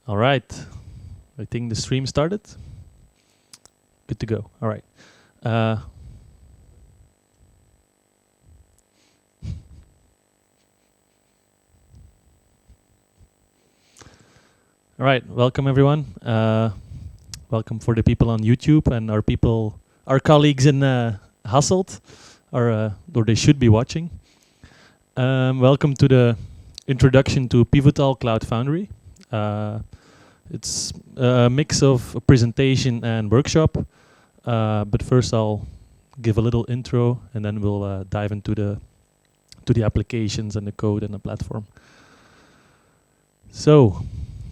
All right. I think the stream started. Good to go. All right. All right. Welcome, everyone. Welcome for the people on YouTube and our colleagues in Hasselt, or they should be watching. Welcome to the introduction to Pivotal CloudFoundry. It's a mix of a presentation and workshop, but first I'll give a little intro and then we'll dive into the applications and the code and the platform. So,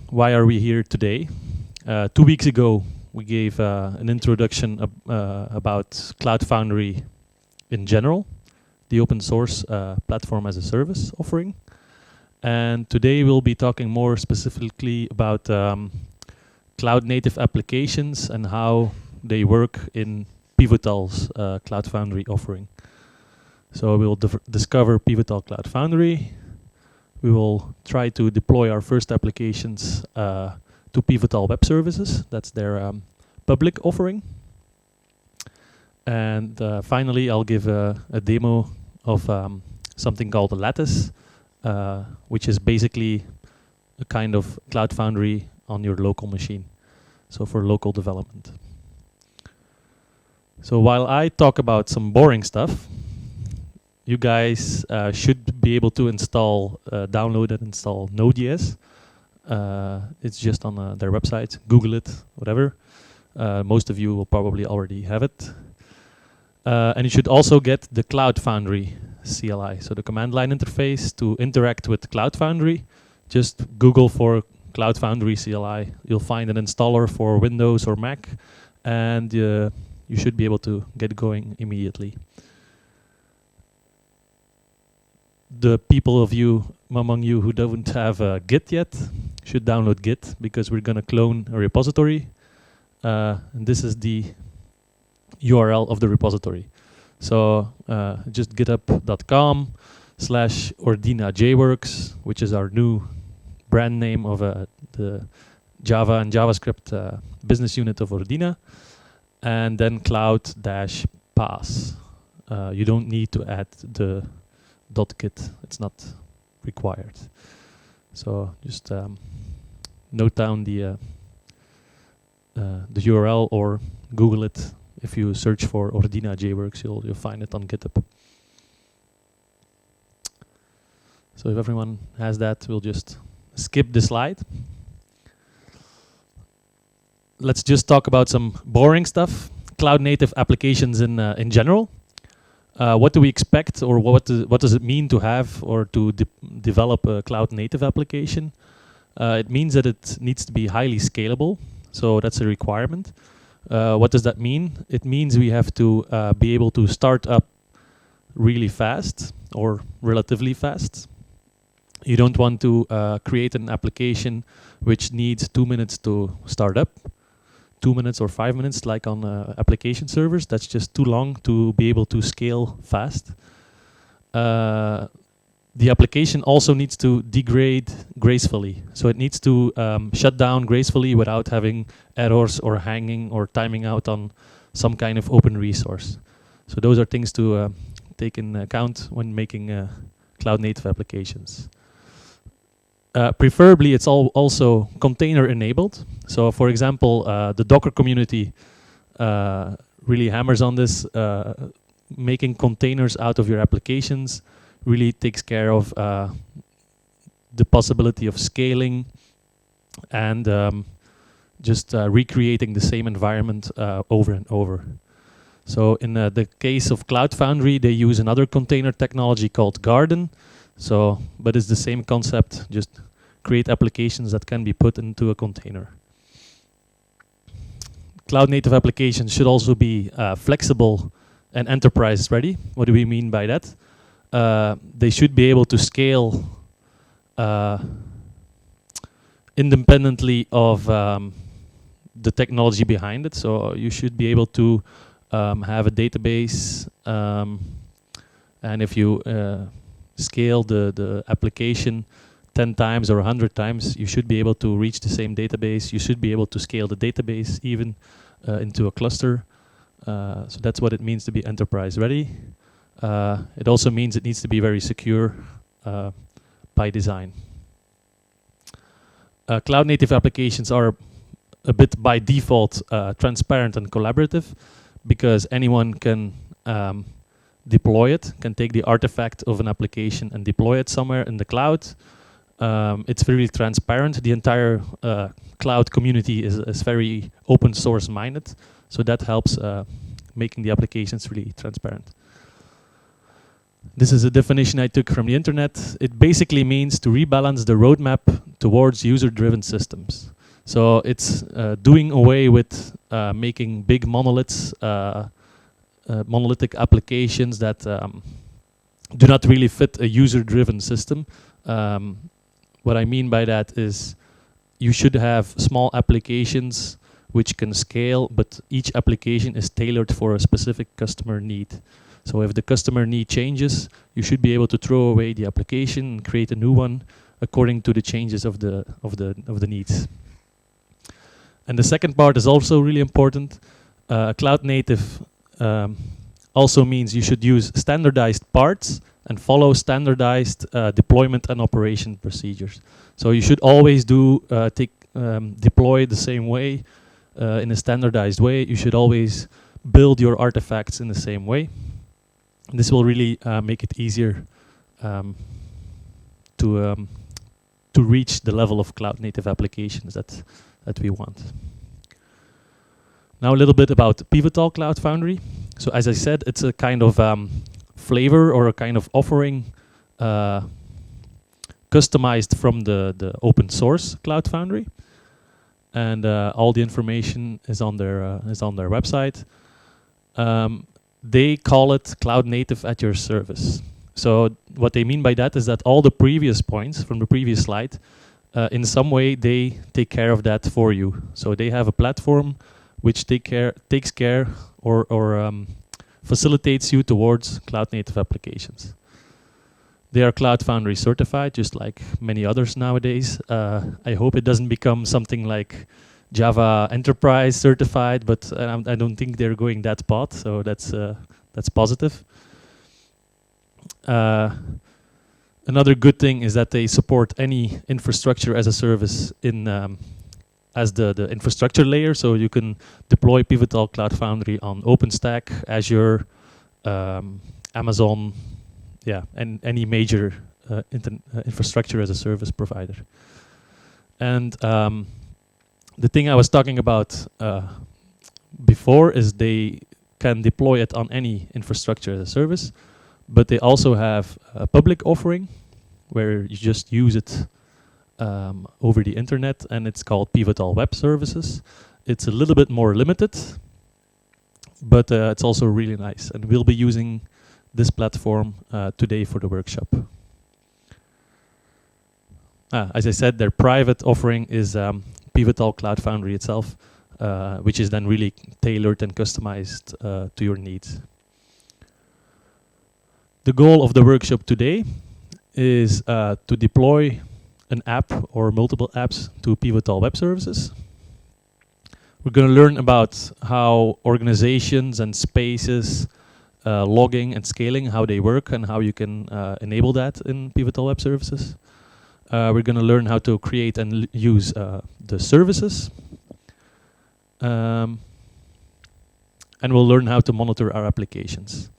why are we here today? 2 weeks ago, we gave an introduction about CloudFoundry in general, the open source platform as a service offering. And today we'll be talking more specifically about cloud native applications and how they work in Pivotal's CloudFoundry offering. So we will discover Pivotal CloudFoundry. We will try to deploy our first applications to Pivotal Web Services. That's their public offering. And finally, I'll give a demo of something called a Lattice, which is basically a kind of CloudFoundry on your local machine, so for local development. So while I talk about some boring stuff, you guys should be able to download and install Node.js. It's just on their website. Google it, whatever. Most of you will probably already have it. And you should also get the CloudFoundry CLI, so the command line interface to interact with CloudFoundry. Just Google for CloudFoundry CLI. You'll find an installer for Windows or Mac, and you should be able to get going immediately. The people among you who don't have Git yet should download Git, because we're going to clone a repository. And this is the URL of the repository. So just github.com/ordinajworks, which is our new brand name of the Java and JavaScript business unit of Ordina, and then cloud-pass. You don't need to add the .git. It's not required. So just note down the URL or Google it. If you search for Ordina JWorks, you'll find it on GitHub. So if everyone has that, we'll just skip the slide. Let's just talk about some boring stuff. Cloud native applications in general. What do we expect, or what does it mean to have or to develop a cloud native application? It means that it needs to be highly scalable. So that's a requirement. What does that mean? It means we have to be able to start up really fast or relatively fast. You don't want to create an application which needs 2 minutes to start up, 2 minutes or 5 minutes like on application servers. That's just too long to be able to scale fast. The application also needs to degrade gracefully. So it needs to shut down gracefully without having errors or hanging or timing out on some kind of open resource. So those are things to take in account when making cloud native applications. Preferably, it's also container enabled. So for example, the Docker community really hammers on this. Making containers out of your applications really takes care of the possibility of scaling and just recreating the same environment over and over. So in the case of CloudFoundry, they use another container technology called Garden. But it's the same concept, just create applications that can be put into a container. Cloud native applications should also be flexible and enterprise ready. What do we mean by that? They should be able to scale independently of the technology behind it. So you should be able to have a database, and if you scale the application 10 times or 100 times, you should be able to reach the same database. You should be able to scale the database even into a cluster. So that's what it means to be enterprise ready. It also means it needs to be very secure by design. Cloud native applications are a bit by default transparent and collaborative, because anyone can deploy it, can take the artifact of an application and deploy it somewhere in the cloud. It's very transparent. The entire cloud community is very open source minded, so that helps making the applications really transparent. This is a definition I took from the internet. It basically means to rebalance the roadmap towards user-driven systems. So it's doing away with making big monoliths, monolithic applications that do not really fit a user-driven system. What I mean by that is you should have small applications which can scale, but each application is tailored for a specific customer need. So if the customer need changes, you should be able to throw away the application and create a new one according to the changes of the needs. And the second part is also really important. Cloud native also means you should use standardized parts and follow standardized deployment and operation procedures. So you should always deploy the same way, in a standardized way. You should always build your artifacts in the same way. This will really make it easier to reach the level of cloud native applications that we want. Now a little bit about Pivotal CloudFoundry. So as I said, it's a kind of flavor or a kind of offering customized from the open source CloudFoundry, and all the information is on their website. They call it cloud native at your service. So what they mean by that is that all the previous points from the previous slide, in some way they take care of that for you. So they have a platform which takes care or facilitates you towards cloud native applications. They are CloudFoundry certified, just like many others nowadays. I hope it doesn't become something like Java Enterprise certified, but I don't think they're going that path, so that's positive. Another good thing is that they support any infrastructure as a service in as the infrastructure layer, so you can deploy Pivotal CloudFoundry on OpenStack, Azure, Amazon, and any major infrastructure as a service provider. And the thing I was talking about before is they can deploy it on any infrastructure as a service, but they also have a public offering where you just use it over the internet, and it's called Pivotal Web Services. It's a little bit more limited, but it's also really nice, and we'll be using this platform today for the workshop. As I said, their private offering is Pivotal CloudFoundry itself, which is then really tailored and customized to your needs. The goal of the workshop today is to deploy an app or multiple apps to Pivotal Web Services. We're going to learn about how organizations and spaces, logging and scaling, how they work and how you can enable that in Pivotal Web Services. We're going to learn how to create and use the services. And we'll learn how to monitor our applications.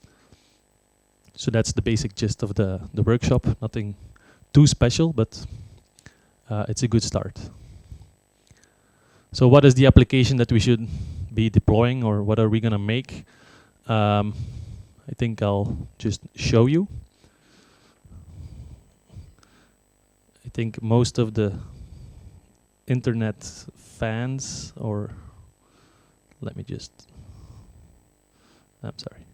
So that's the basic gist of the workshop. Nothing too special, but it's a good start. So what is the application that we should be deploying, or what are we going to make? I think I'll just show you. I think most of the internet fans, or let me just, I'm sorry.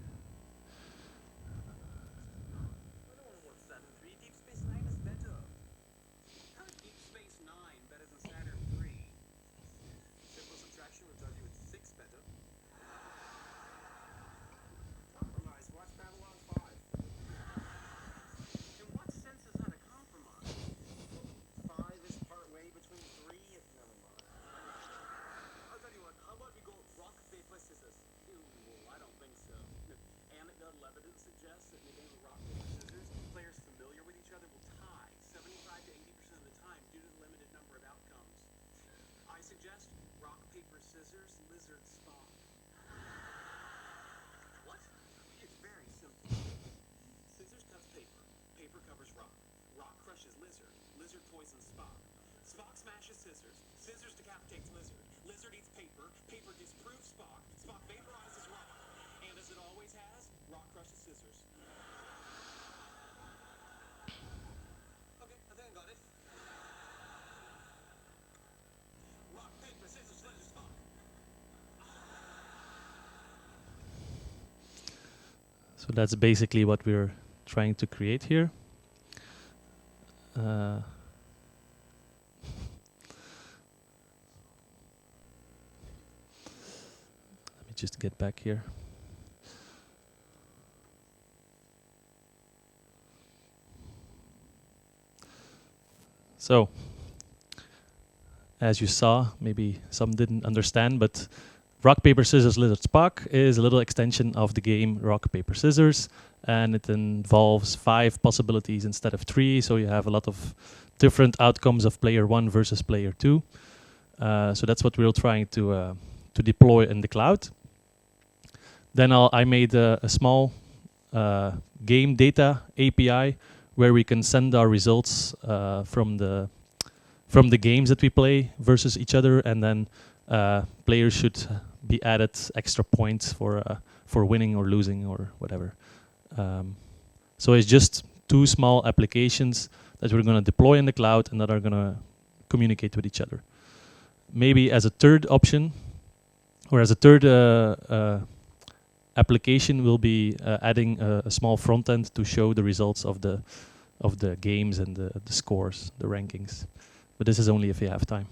suggest rock, paper, scissors, lizard, Spock. What? It's very simple. Scissors cuts paper. Paper covers rock. Rock crushes lizard. Lizard poisons Spock. Spock smashes scissors. Scissors decapitates lizard. Lizard eats paper. Paper disproves Spock. Spock vaporizes rock. And as it always has, rock crushes scissors. Okay, I think I got it. Rock, paper, scissors, lizard, Spock. So that's basically what we're trying to create here. Let me just get back here. So, as you saw, maybe some didn't understand, but Rock, Paper, Scissors, Lizard, Spock is a little extension of the game Rock, Paper, Scissors, and it involves 5 possibilities instead of 3, so you have a lot of different outcomes of player 1 versus player 2. So that's what we're trying to deploy in the cloud. Then I made a small game data API where we can send our results from the games that we play versus each other, and then players should be added extra points for winning or losing or whatever. So it's just 2 small applications that we're going to deploy in the cloud and that are going to communicate with each other. Maybe as a third option, or as a third application, we'll be adding a small front end to show the results of the games and the scores, the rankings. But this is only if you have time.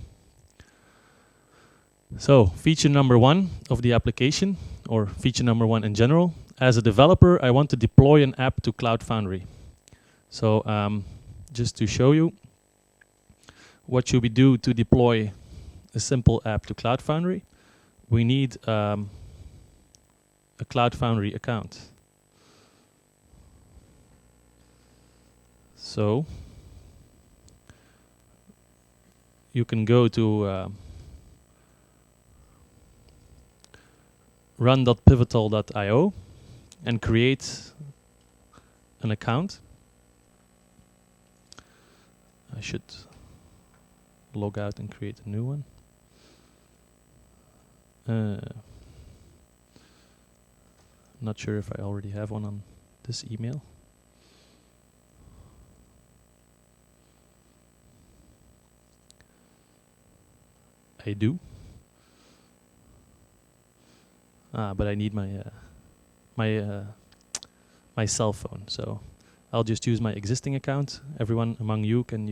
So feature number 1 of the application, or feature number 1 in general. As a developer, I want to deploy an app to CloudFoundry. So just to show you, what should we do to deploy a simple app to CloudFoundry? We need a CloudFoundry account. So you can go to run.pivotal.io and create an account. I should log out and create a new one. Not sure if I already have one on this email. I do. But I need my cell phone, so I'll just use my existing account. Everyone among you can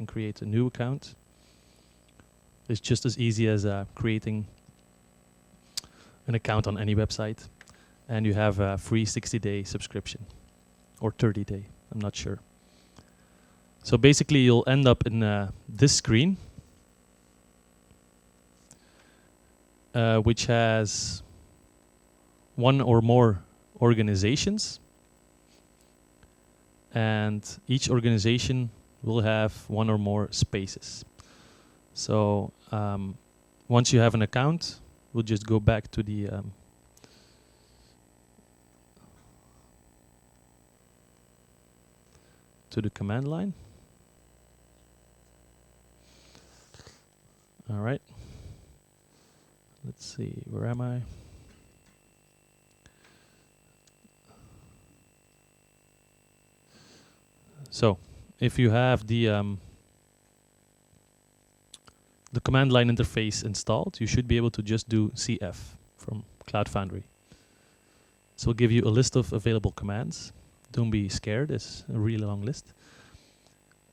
create a new account. It's just as easy as creating an account on any website, and you have a free 60-day subscription, or 30-day, I'm not sure. So basically you'll end up in this screen, which has 1 or more organizations, and each organization will have 1 or more spaces. So once you have an account, we'll just go back to the command line. All right. Let's see, where am I? So, if you have the command line interface installed, you should be able to just do CF from CloudFoundry. So it'll give you a list of available commands. Don't be scared, it's a really long list.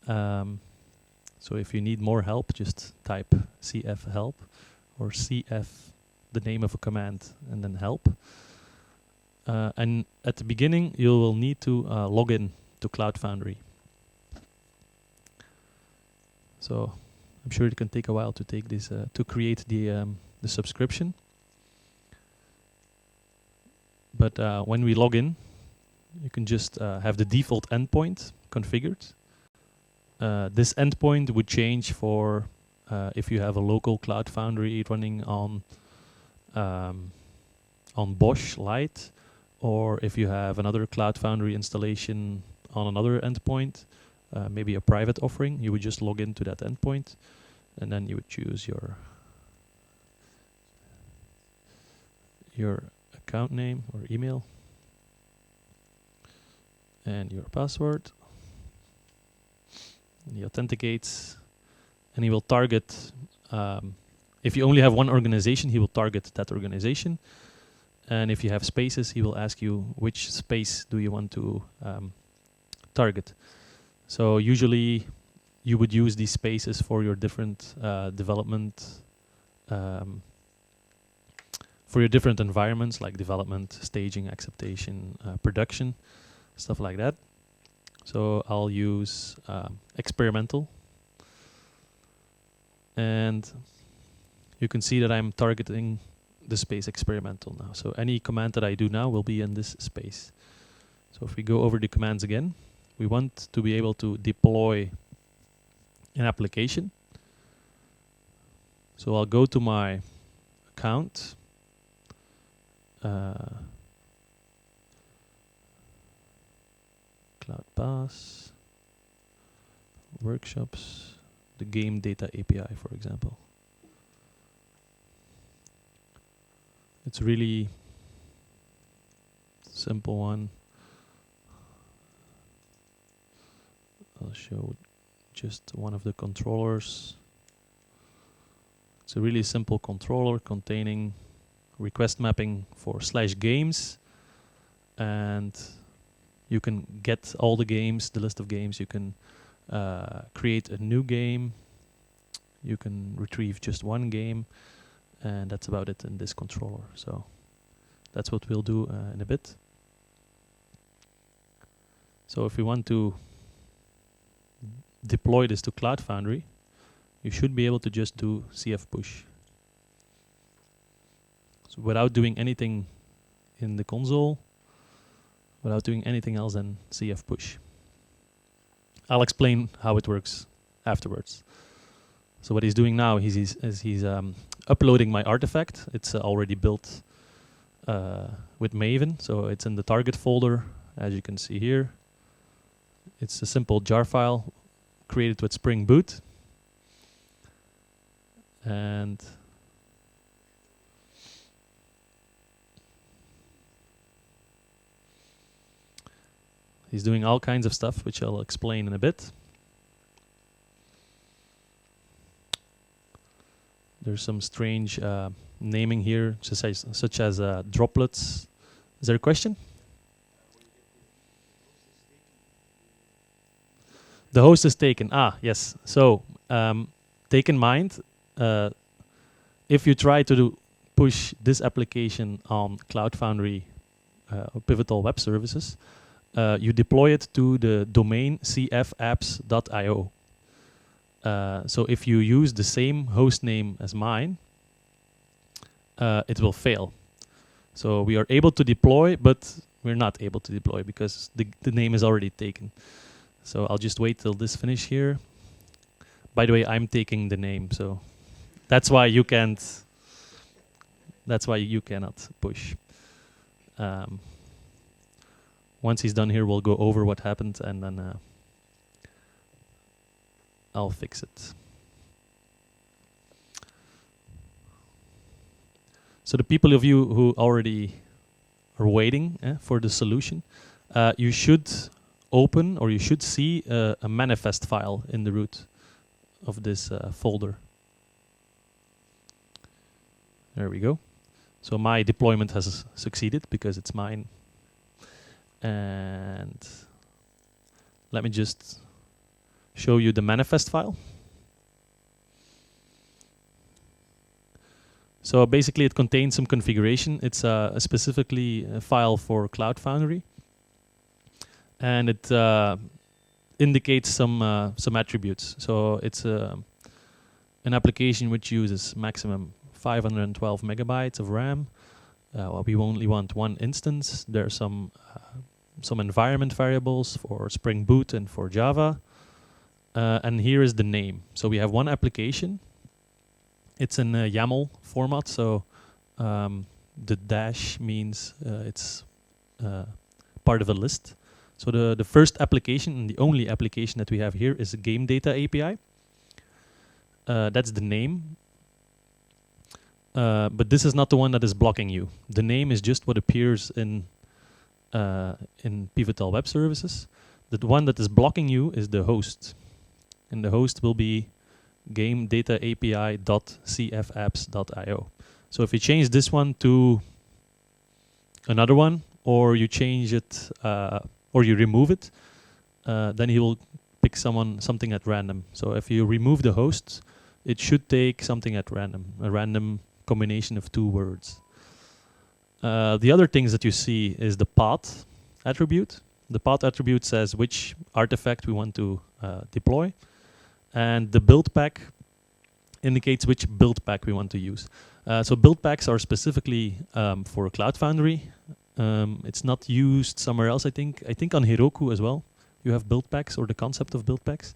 So if you need more help, just type CF help, or CF, the name of a command, and then help. And at the beginning, you will need to log in to CloudFoundry. So I'm sure it can take a while to take this to create the subscription. But when we log in, you can just have the default endpoint configured. This endpoint would change for if you have a local CloudFoundry running on Bosch Lite, or if you have another CloudFoundry installation on another endpoint, maybe a private offering, you would just log into that endpoint, and then you would choose your account name or email and your password. And he authenticates, and he will target, if you only have one organization, he will target that organization. And if you have spaces, he will ask you which space do you want to target. So usually you would use these spaces for your different development, for your different environments like development, staging, acceptation, production, stuff like that. So I'll use experimental. And you can see that I'm targeting the space experimental now. So any command that I do now will be in this space. So if we go over the commands again, we want to be able to deploy an application. So I'll go to my account. Cloud Pass, workshops, the game data API, for example. It's really simple one. I'll show just one of the controllers. It's a really simple controller containing request mapping for /games, and you can get all the games, the list of games. You can create a new game. You can retrieve just one game, and that's about it in this controller. So that's what we'll do in a bit. So if we want to deploy this to CloudFoundry, you should be able to just do cf push. So without doing anything in the console, without doing anything else than cf push. I'll explain how it works afterwards. So what he's doing now is he's uploading my artifact. It's already built with Maven, so it's in the target folder, as you can see here. It's a simple jar file created with Spring Boot. And he's doing all kinds of stuff, which I'll explain in a bit. There's some strange naming here, such as droplets. Is there a question? The host is taken. Ah, yes. So take in mind, if you try to push this application on CloudFoundry or Pivotal Web Services, you deploy it to the domain cfapps.io. So if you use the same host name as mine, it will fail. So we are able to deploy, but we're not able to deploy because the name is already taken. So I'll just wait till this finish here. By the way, I'm taking the name, so that's why you can't. That's why you cannot push. Once he's done here, we'll go over what happened, and then I'll fix it. So the people of you who already are waiting for the solution, you should open, or you should see a manifest file in the root of this folder. There we go. So my deployment has succeeded because it's mine. And let me just show you the manifest file. So basically it contains some configuration. It's specifically a file for CloudFoundry. And it indicates some attributes. So it's an application which uses maximum 512 megabytes of RAM. Well, we only want one instance. There are some environment variables for Spring Boot and for Java. And here is the name. So we have one application It's in a YAML format, so the dash means it's part of a list. So the first application and the only application that we have here is a game data API. That's the name. But this is not the one that is blocking you. The name is just what appears in Pivotal Web Services. The one that is blocking you is the host. And the host will be gamedata.api.cfapps.io. So if you change this one to another one, or you change it, or you remove it, then he will pick something at random. So if you remove the host, it should take something at random, a random combination of two words. The other things that you see is the path attribute. The path attribute says which artifact we want to deploy, and the build pack indicates which build pack we want to use. So build packs are specifically for CloudFoundry. It's not used somewhere else, I think. I think on Heroku as well, you have build packs or the concept of build packs.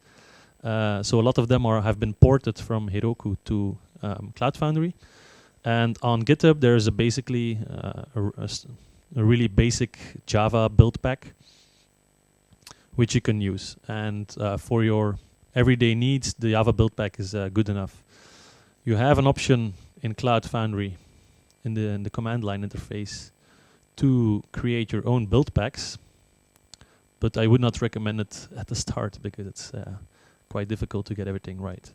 So a lot of them have been ported from Heroku to CloudFoundry. And on GitHub, there's basically a really basic Java build pack, which you can use. And for your everyday needs, the Java build pack is good enough. You have an option in CloudFoundry in the command line interface to create your own build packs, but I would not recommend it at the start because it's quite difficult to get everything right.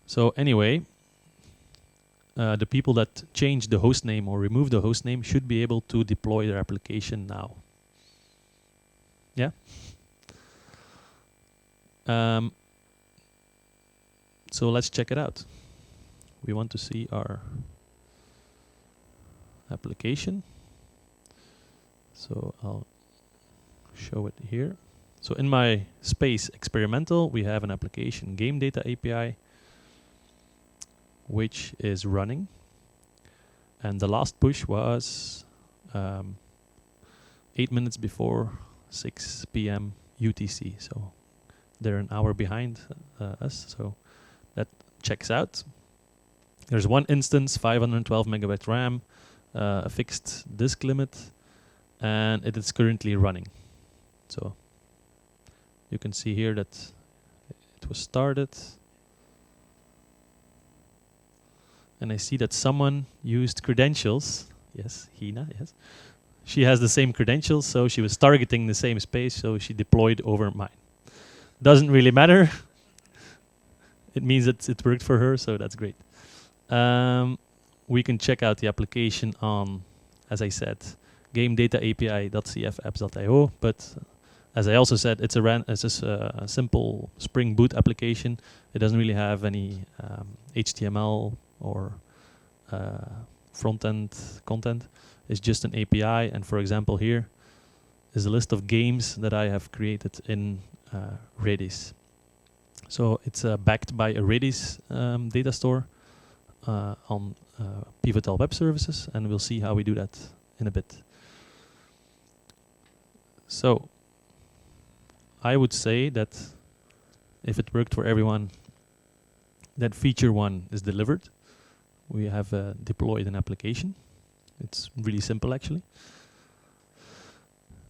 So anyway, the people that change the host name or remove the host name should be able to deploy their application now. Yeah? So let's check it out. We want to see our application. So I'll show it here. So in my space experimental, we have an application game data API, which is running. And the last push was 8 minutes before 6 p.m. UTC. So they're an hour behind us. So that checks out. There's one instance, 512 megabyte RAM, a fixed disk limit, and it is currently running. So you can see here that it was started. And I see that someone used credentials. Yes, Hina, yes. She has the same credentials, so she was targeting the same space, so she deployed over mine. Doesn't really matter. It means that it worked for her, so that's great. We can check out the application on, as I said, gamedata.api.cfapps.io, but as I also said, it's a simple Spring Boot application. It doesn't really have any HTML or front-end content. It's just an API, and for example here is a list of games that I have created in Redis. So it's backed by a Redis data store on Pivotal Web Services, and we'll see how we do that in a bit. So I would say that if it worked for everyone, that feature 1 is delivered. We have deployed an application. It's really simple, actually.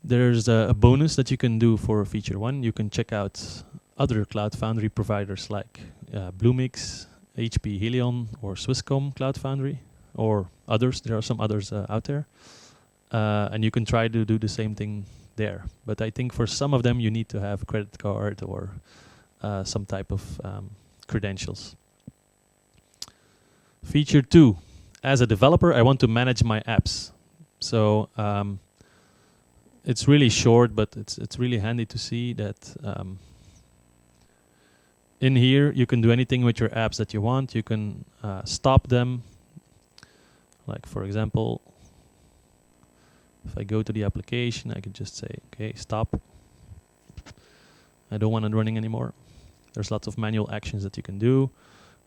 There's a bonus that you can do for feature 1. You can check out other CloudFoundry providers like Bluemix, HP Helion, or Swisscom CloudFoundry, or others. There are some others out there. And you can try to do the same thing there. But I think for some of them, you need to have a credit card or some type of credentials. Feature 2. As a developer, I want to manage my apps. So it's really short, but it's really handy to see that in here you can do anything with your apps that you want. You can stop them. Like for example, if I go to the application, I could just say, okay, stop. I don't want it running anymore. There's lots of manual actions that you can do.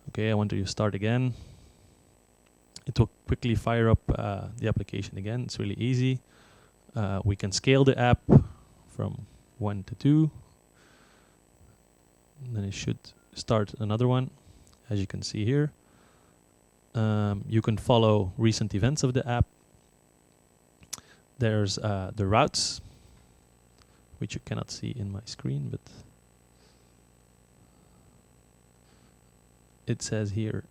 Okay, I want to start again. It will quickly fire up the application again. It's really easy. We can scale the app from 1 to 2. And then it should start another one. as you can see here. You can follow recent events of the app. There's the routes, which you cannot see in my screen, but it says here,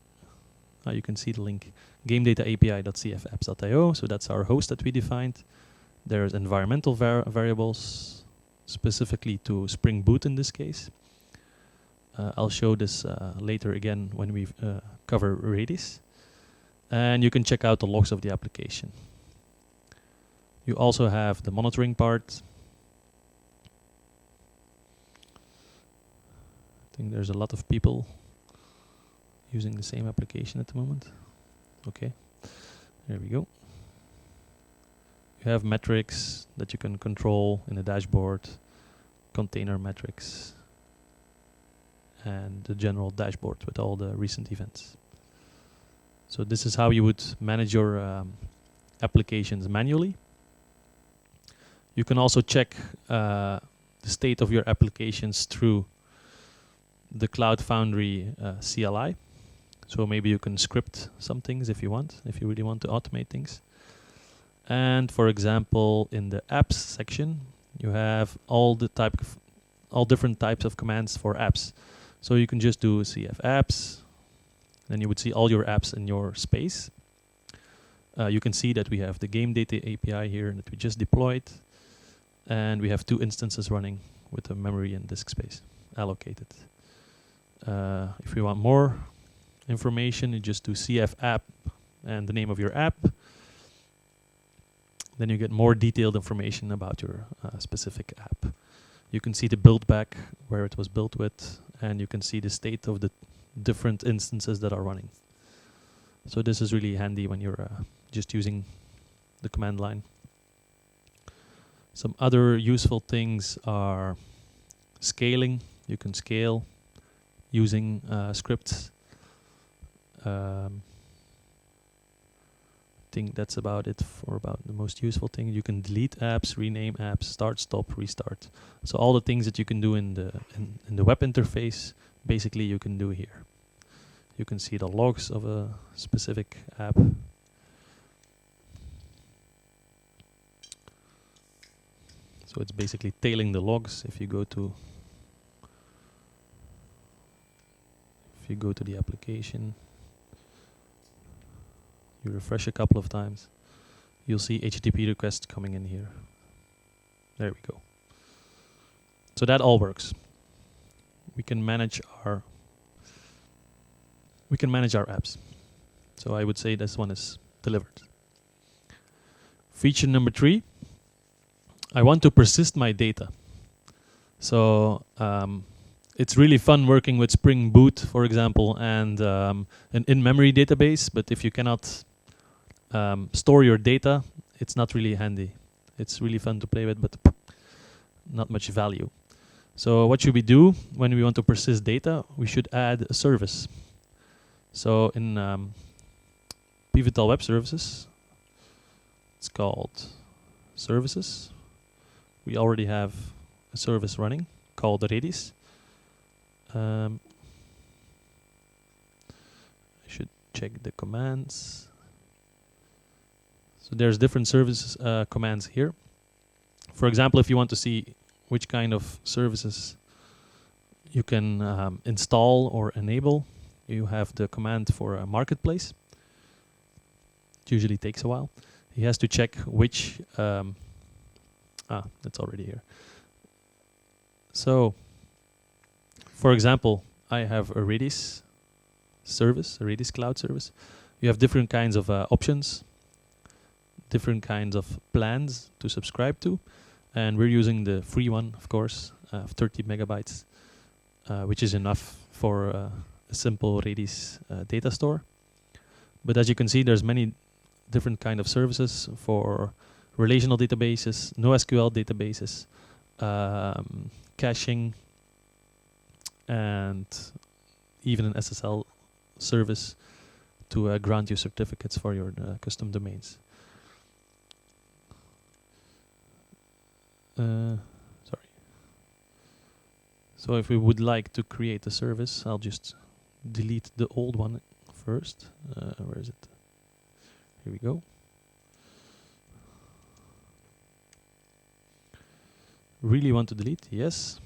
you can see the link, gamedata.api.cfapps.io. So that's our host that we defined. There's environmental variables, specifically to Spring Boot in this case. I'll show this later again when we cover Redis. And you can check out the logs of the application. You also have the monitoring part. I think there's a lot of people using the same application at the moment. Okay, there we go. You have metrics that you can control in the dashboard, container metrics, and the general dashboard with all the recent events. So this is how you would manage your applications manually. You can also check the state of your applications through the CloudFoundry CLI. So maybe you can script some things if you want, if you really want to automate things. And for example, in the apps section, you have all different types of commands for apps. So you can just do cf apps, then you would see all your apps in your space. You can see that we have the game data API here that we just deployed, and we have 2 instances running with the memory and disk space allocated. If you want more information, you just do cf app and the name of your app. Then you get more detailed information about your specific app. You can see the build back, where it was built with, and you can see the state of the different instances that are running. So this is really handy when you're just using the command line. Some other useful things are scaling. You can scale using scripts. I think that's about it for about the most useful thing. You can delete apps, rename apps, start, stop, restart. So all the things that you can do in the web interface, basically you can do here. You can see the logs of a specific app. So it's basically tailing the logs. If you go to the application, you refresh a couple of times, you'll see HTTP requests coming in here. There we go. So that all works. We can manage our apps. So I would say this one is delivered. Feature number 3, I want to persist my data. So it's really fun working with Spring Boot, for example, and an in-memory database, but if you cannot store your data, it's not really handy. It's really fun to play with, but not much value. So what should we do when we want to persist data? We should add a service. So in Pivotal Web Services, it's called Services. We already have a service running called Redis. I should check the commands. So there's different services commands here. For example, if you want to see which kind of services you can install or enable, you have the command for a marketplace. It usually takes a while. He has to check which, that's already here. So, for example, I have a Redis service, a Redis cloud service. You have different kinds of options, different kinds of plans to subscribe to, and we're using the free one, of course, 30 megabytes, which is enough for a simple Redis data store. But as you can see, there's many different kind of services for relational databases, NoSQL databases, caching, and even an SSL service to grant you certificates for your custom domains. Sorry. So if we would like to create a service, I'll just delete the old one first. Where is it? Here we go. Really want to delete? Yes.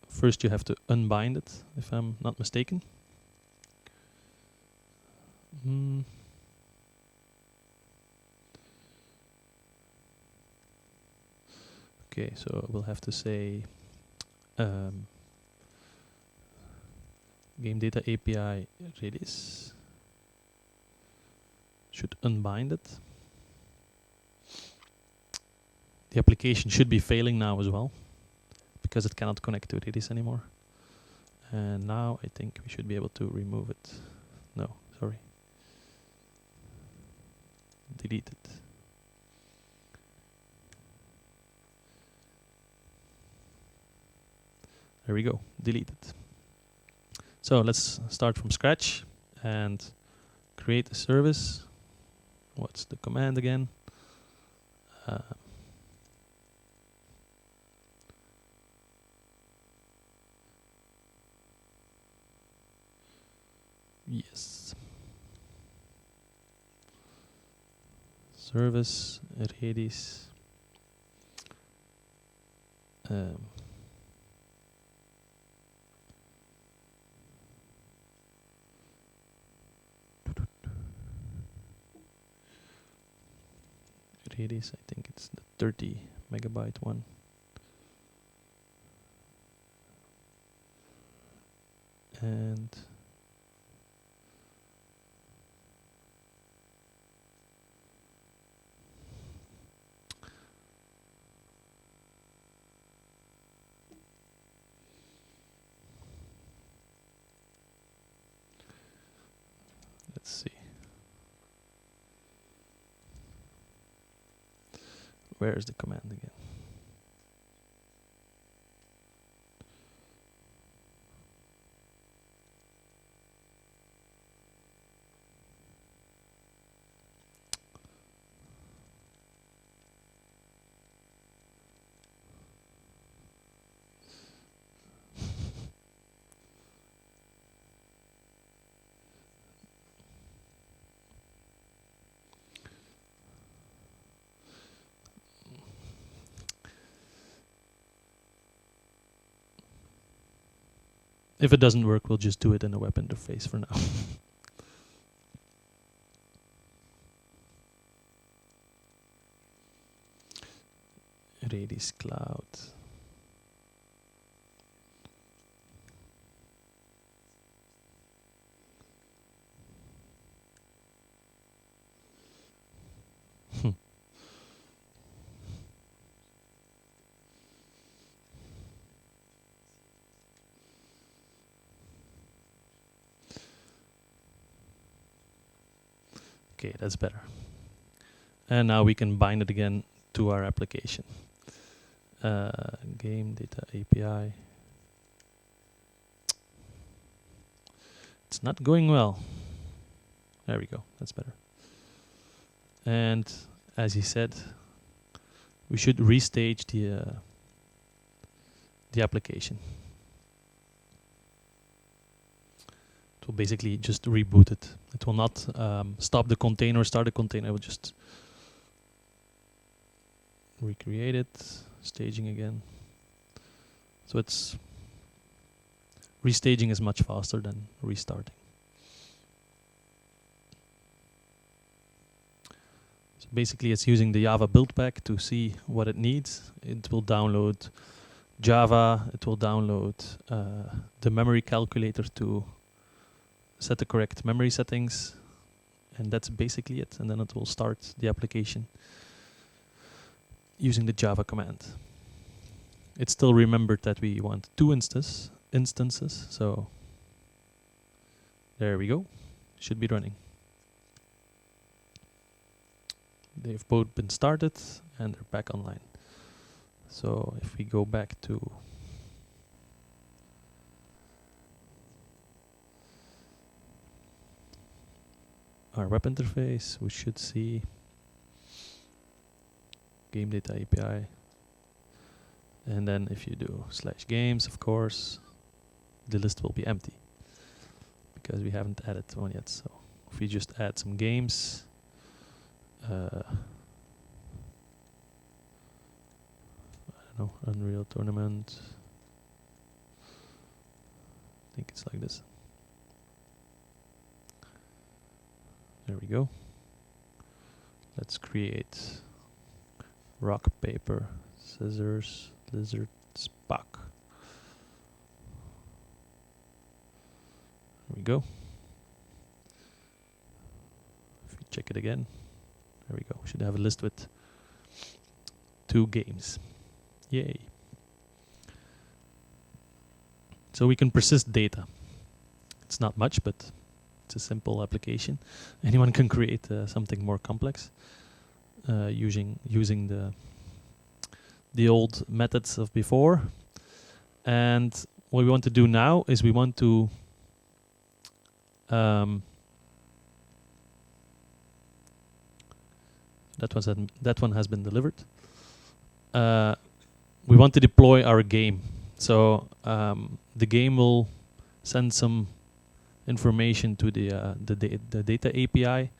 First you have to unbind it, if I'm not mistaken. Okay, so we'll have to say game data API Redis should unbind it. The application should be failing now as well, because it cannot connect to Redis anymore. And now I think we should be able to remove it. No, sorry. Delete it. There we go, delete it. So let's start from scratch and create a service. What's the command again? Yes. Service Redis. Redis, I think it's the 30 megabyte one. And let's see. Where is the command again? If it doesn't work, we'll just do it in a web interface for now. Redis Cloud. Okay, that's better. And now we can bind it again to our application. Game data API. It's not going well. There we go, that's better. And as he said, we should restage the application. It will basically just reboot it. It will not stop the container, start the container. It will just recreate it, staging again. So it's restaging is much faster than restarting. So basically it's using the Java build pack to see what it needs. It will download Java, it will download the memory calculator to set the correct memory settings, and that's basically it. And then it will start the application using the Java command. It still remembered that we want 2 instances, so there we go. Should be running. They've both been started and they're back online. So if we go back to our web interface, we should see game data API. And then if you do /games, of course, the list will be empty because we haven't added one yet. So if we just add some games, I don't know, Unreal Tournament. I think it's like this. There we go. Let's create rock, paper, scissors, lizard, Spock. There we go. If we check it again, there we go. We should have a list with 2 games. Yay. So we can persist data. It's not much, but it's a simple application. Anyone can create something more complex using the old methods of before. And what we want to do now is we want to that one has been delivered. We want to deploy our game. So the game will send some information to the data API,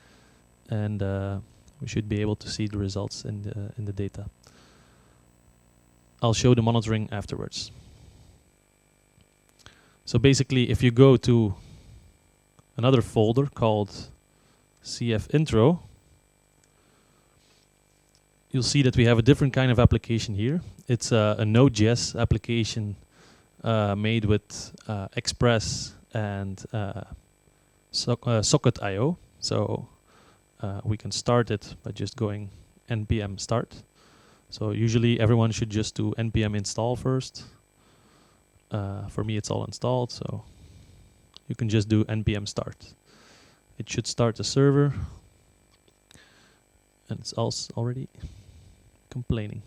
and we should be able to see the results in the data. I'll show the monitoring afterwards. So basically, if you go to another folder called CF Intro, you'll see that we have a different kind of application here. It's a Node.js application made with Express and Socket.io. So we can start it by just going npm start. So usually everyone should just do npm install first. For me, it's all installed, so you can just do npm start. It should start the server, and it's also already complaining.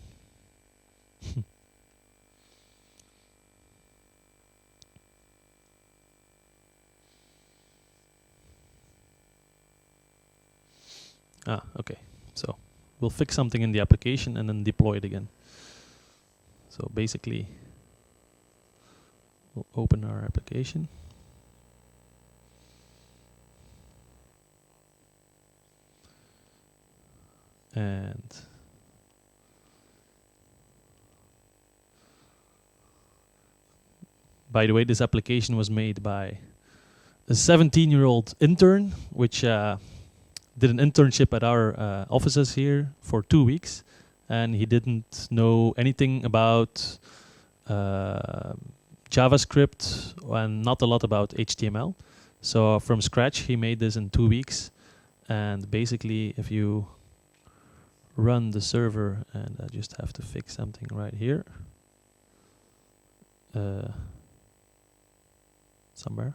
Okay. So we'll fix something in the application and then deploy it again. So basically, we'll open our application. And by the way, this application was made by a 17-year-old intern, which did an internship at our offices here for 2 weeks, and he didn't know anything about JavaScript and not a lot about HTML. So from scratch, he made this in 2 weeks. And basically, if you run the server, and I just have to fix something right here, somewhere.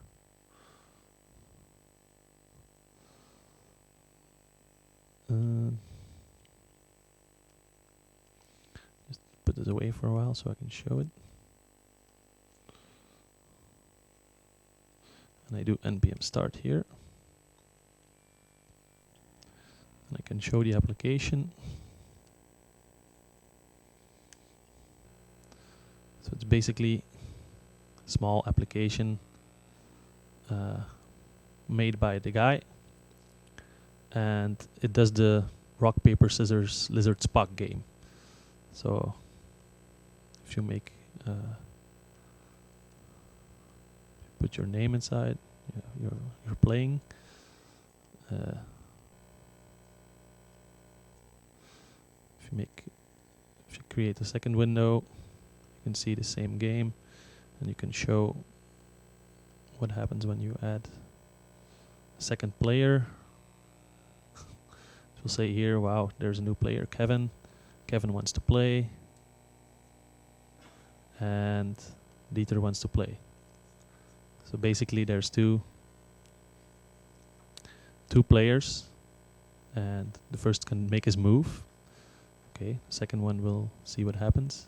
Just put this away for a while so I can show it. And I do npm start here. And I can show the application. So it's basically a small application made by the guy. And it does the rock, paper, scissors, lizard, Spock game. So if you make, put your name inside, you're playing. If you create a second window, you can see the same game, and you can show what happens when you add a second player. We'll say here, wow, there's a new player, Kevin. Kevin wants to play. And Dieter wants to play. So basically there's two players. And the first can make his move. Okay, second one will see what happens.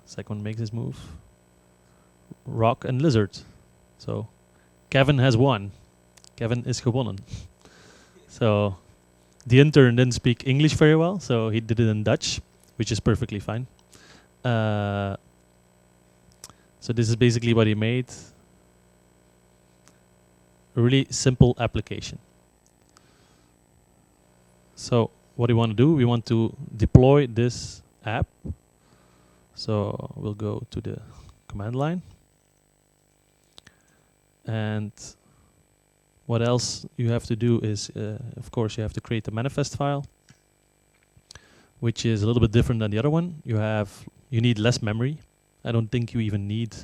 Second one makes his move. Rock and lizard. So Kevin has won. Kevin is gewonnen. So The intern didn't speak English very well, so he did it in Dutch, which is perfectly fine. So this is basically what he made. A really simple application. So what we want to do, we want to deploy this app. So we'll go to the command line. And what else you have to do is, of course, you have to create a manifest file, which is a little bit different than the other one. You need less memory. I don't think you even need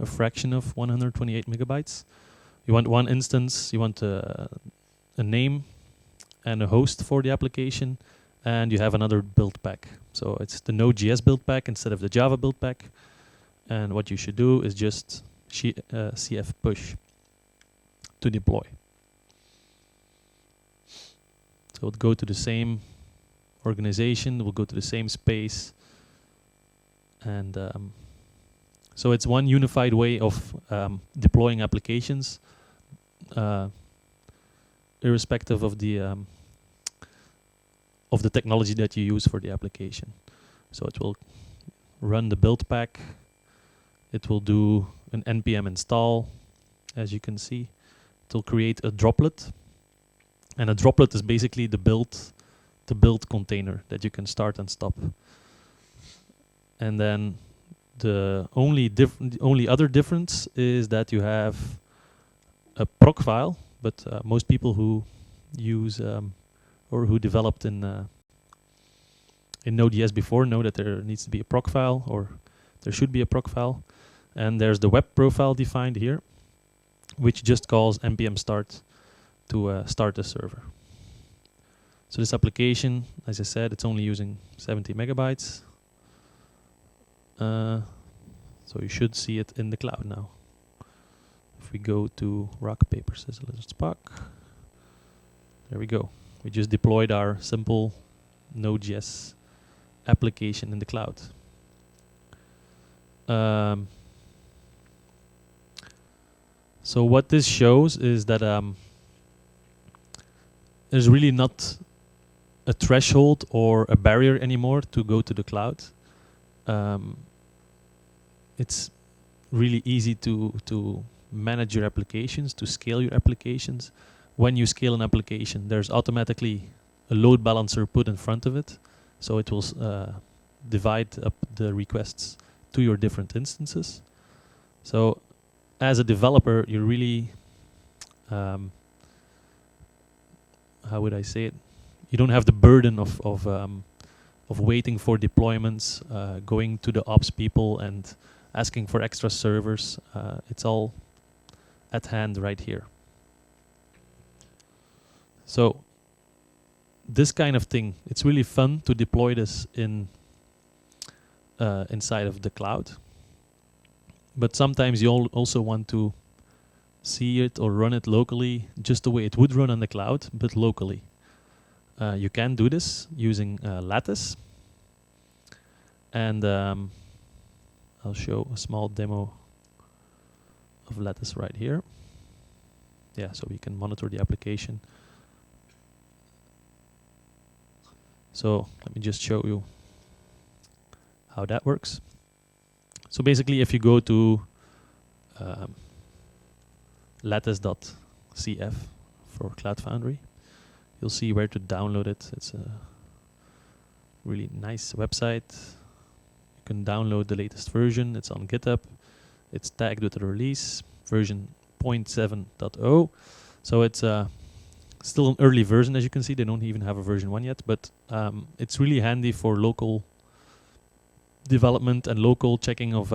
a fraction of 128 megabytes. You want one instance, you want a name and a host for the application, and you have another build pack. So it's the Node.js build pack instead of the Java build pack. And what you should do is just cf push to deploy. So we'll go to the same organization, we'll go to the same space, and so it's one unified way of deploying applications, irrespective of the technology that you use for the application. So it will run the build pack. It will do an npm install, as you can see. It will create a droplet, and a droplet is basically the build container that you can start and stop. And then the only other difference is that you have a proc file, but most people who use or who developed in Node.js before know that there needs to be a proc file, or there should be a proc file. And there's the web profile defined here, which just calls npm start to start the server. So this application, as I said, it's only using 70 megabytes. So you should see it in the cloud now. If we go to rock, paper, scissors, lizard, Spock, there we go. We just deployed our simple Node.js application in the cloud. So what this shows is that there's really not a threshold or a barrier anymore to go to the cloud. It's really easy to manage your applications, to scale your applications. When you scale an application, there's automatically a load balancer put in front of it. So it will divide up the requests to your different instances. So as a developer, you really, how would I say it? You don't have the burden of waiting for deployments, going to the ops people and asking for extra servers. It's all at hand right here. So this kind of thing, it's really fun to deploy this inside of the cloud. But sometimes you also want to see it or run it locally, just the way it would run on the cloud, but locally. You can do this using Lattice. And I'll show a small demo of Lattice right here. Yeah, so we can monitor the application. So let me just show you how that works. So basically, if you go to lattice.cf for CloudFoundry, you'll see where to download it. It's a really nice website. You can download the latest version. It's on GitHub. It's tagged with the release, version 0.7.0. So it's still an early version, as you can see. They don't even have a version 1 yet, but it's really handy for local development and local checking of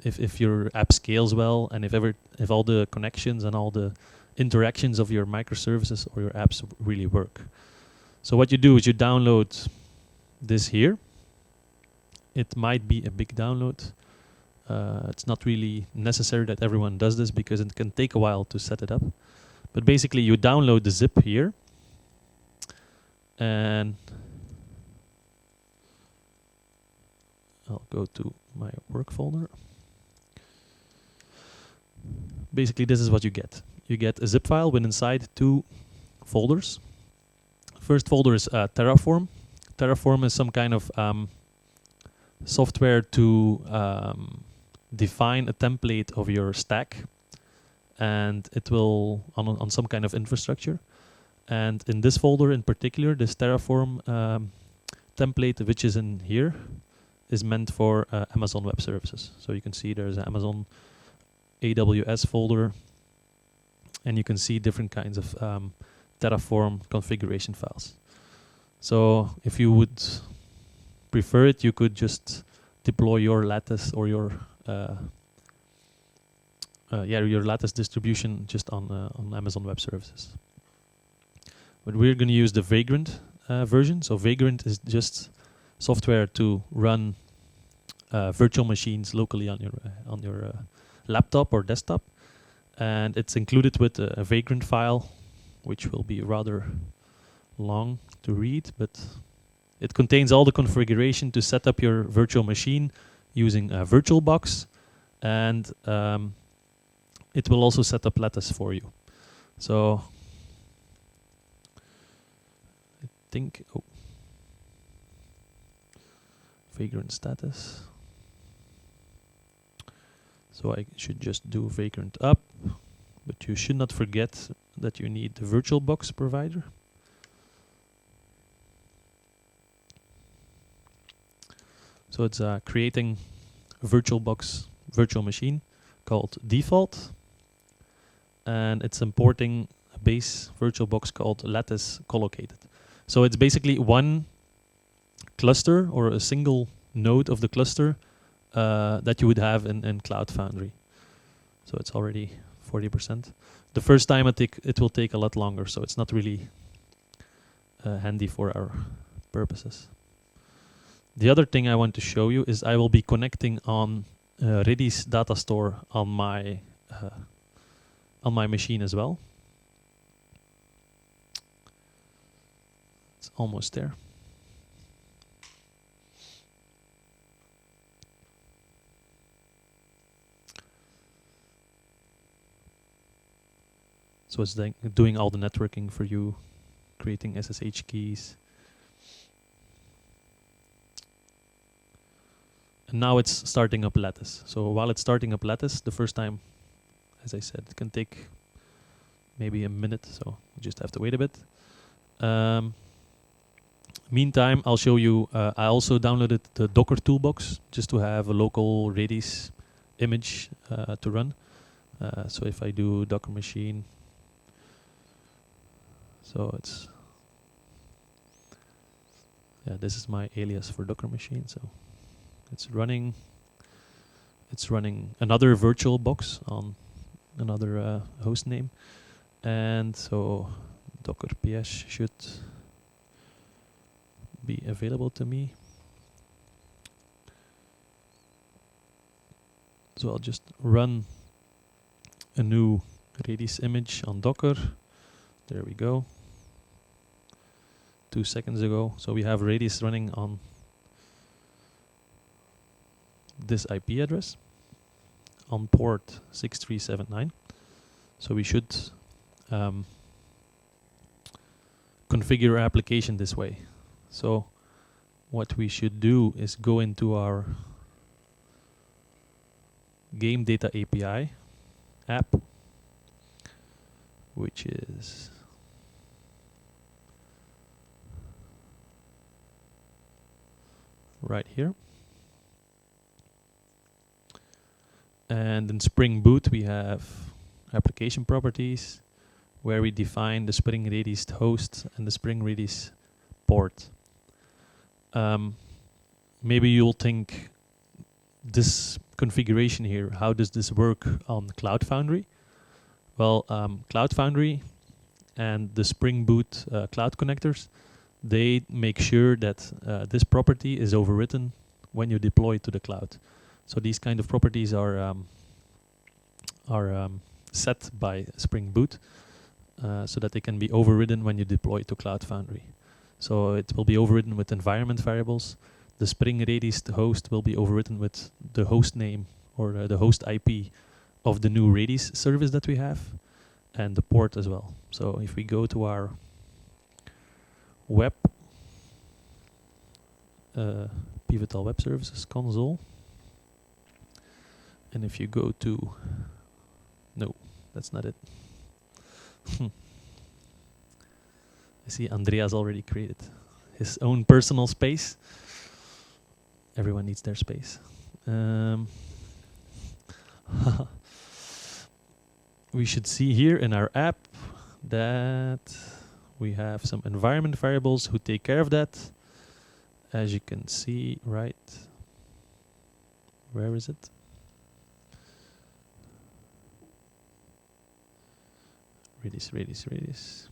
if your app scales well, and if all the connections and all the interactions of your microservices or your apps really work. So what you do is you download this here. It might be a big download. It's not really necessary that everyone does this because it can take a while to set it up. But basically you download the zip here, and I'll go to my work folder. Basically this is what you get. You get a zip file with inside two folders. First folder is Terraform. Terraform is some kind of software to define a template of your stack, and it will on some kind of infrastructure. And in this folder in particular, this Terraform template, which is in here, is meant for Amazon Web Services. So you can see there's an Amazon AWS folder, and you can see different kinds of Terraform configuration files. So if you would prefer it, you could just deploy your Lattice or your Lattice distribution just on Amazon Web Services. But we're going to use the Vagrant version. So Vagrant is just software to run virtual machines locally on your laptop or desktop, and it's included with a Vagrant file, which will be rather long to read, but it contains all the configuration to set up your virtual machine using a VirtualBox, and it will also set up Lattice for you. So I think Vagrant status. So I should just do Vagrant up, but you should not forget that you need the VirtualBox provider. So it's creating a VirtualBox virtual machine called default, and it's importing a base VirtualBox called Lattice collocated. So it's basically one cluster or a single node of the cluster that you would have in CloudFoundry. So it's already 40%. The first time it will take a lot longer, so it's not really handy for our purposes. The other thing I want to show you is I will be connecting on Redis data store on my machine as well. It's almost there. So it's doing all the networking for you, creating SSH keys. And now it's starting up Lattice. So while it's starting up Lattice, the first time, as I said, it can take maybe a minute, so we just have to wait a bit. Meantime, I'll show you, I also downloaded the Docker toolbox just to have a local Redis image to run. So if I do Docker machine, so it's, this is my alias for Docker machine. So it's running another VirtualBox on another host name, and so Docker PS should be available to me. So I'll just run a new Redis image on Docker. There we go. 2 seconds ago. So we have Redis running on this IP address on port 6379. So we should configure our application this way. So what we should do is go into our Game Data API app, which is right here. And in Spring Boot, we have application properties where we define the Spring Redis host and the Spring Redis port. Maybe you'll think, this configuration here, how does this work on CloudFoundry? Well, CloudFoundry and the Spring Boot cloud connectors, they make sure that this property is overwritten when you deploy to the cloud. So these kind of properties are set by Spring Boot so that they can be overridden when you deploy to CloudFoundry. So it will be overridden with environment variables. The Spring Redis host will be overwritten with the host name or the host IP of the new Redis service that we have, and the port as well. So if we go to our web, Pivotal Web Services console. And if you go to, no, that's not it. I see Andreas already created his own personal space. Everyone needs their space. We should see here in our app that we have some environment variables who take care of that. As you can see, right, where is it? Redis.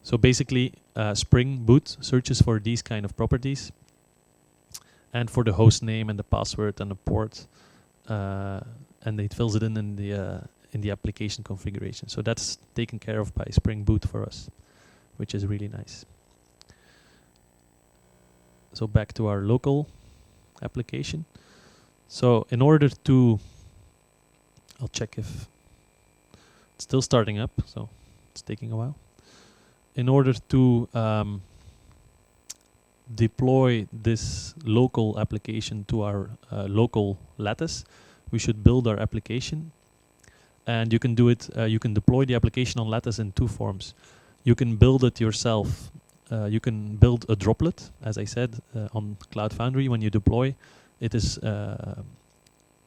So basically, Spring Boot searches for these kind of properties, and for the host name and the password and the port, and it fills it in the application configuration. So that's taken care of by Spring Boot for us, which is really nice. So back to our local application. So in order to, I'll check if it's still starting up, so it's taking a while. In order to deploy this local application to our local lattice, we should build our application. And you can do it, you can deploy the application on lattice in two forms. You can build it yourself. You can build a droplet, as I said, on CloudFoundry. When you deploy, it is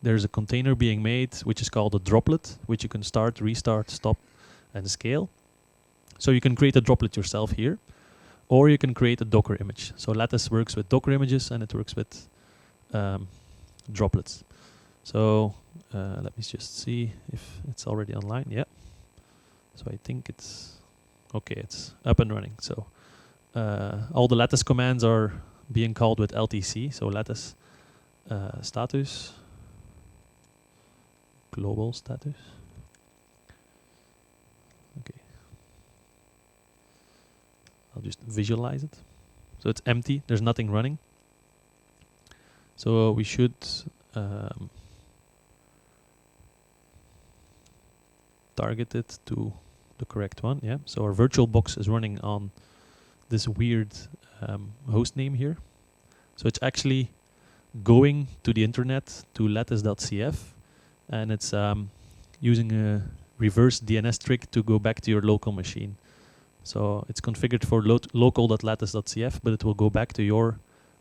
there's a container being made, which is called a droplet, which you can start, restart, stop, and scale. So you can create a droplet yourself here, or you can create a Docker image. So Lattice works with Docker images, and it works with droplets. So let me just see if it's already online. Yeah. So I think it's okay. It's up and running. So all the Lattice commands are being called with LTC. So Lattice status, global status. Okay. I'll just visualize it. So it's empty. There's nothing running. So we should target it to the correct one. Yeah. So our virtual box is running on this weird host name here. So it's actually going to the internet to lattice.cf, and it's using a reverse DNS trick to go back to your local machine. So it's configured for local.lattice.cf, but it will go back to your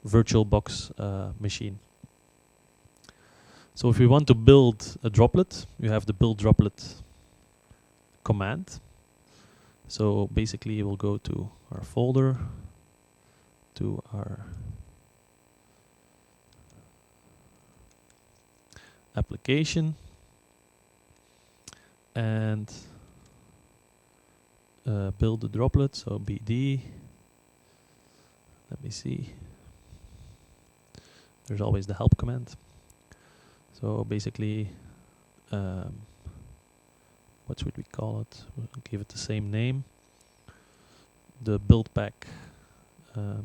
VirtualBox machine. So if we want to build a droplet, you have the build droplet command. So basically we'll go to our folder, to our application, and build the droplet. So BD, let me see, there's always the help command. So basically, what should we call it? We'll give it the same name. The build pack, I'll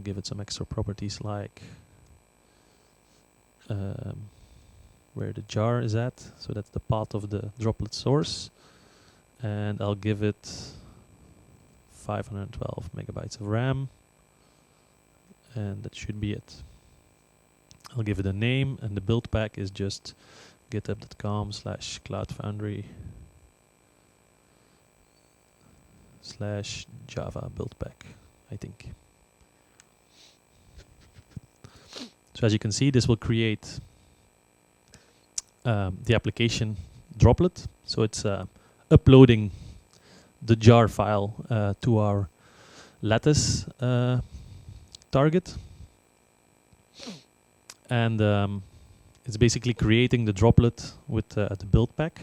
give it some extra properties like where the jar is at. So that's the path of the droplet source. And I'll give it 512 megabytes of RAM. And that should be it. I'll give it a name, and the build pack is just github.com/cloudfoundry/Java build pack, I think. So as you can see, this will create the application droplet. So it's uploading the jar file to our Lattice target. And it's basically creating the droplet with the build pack.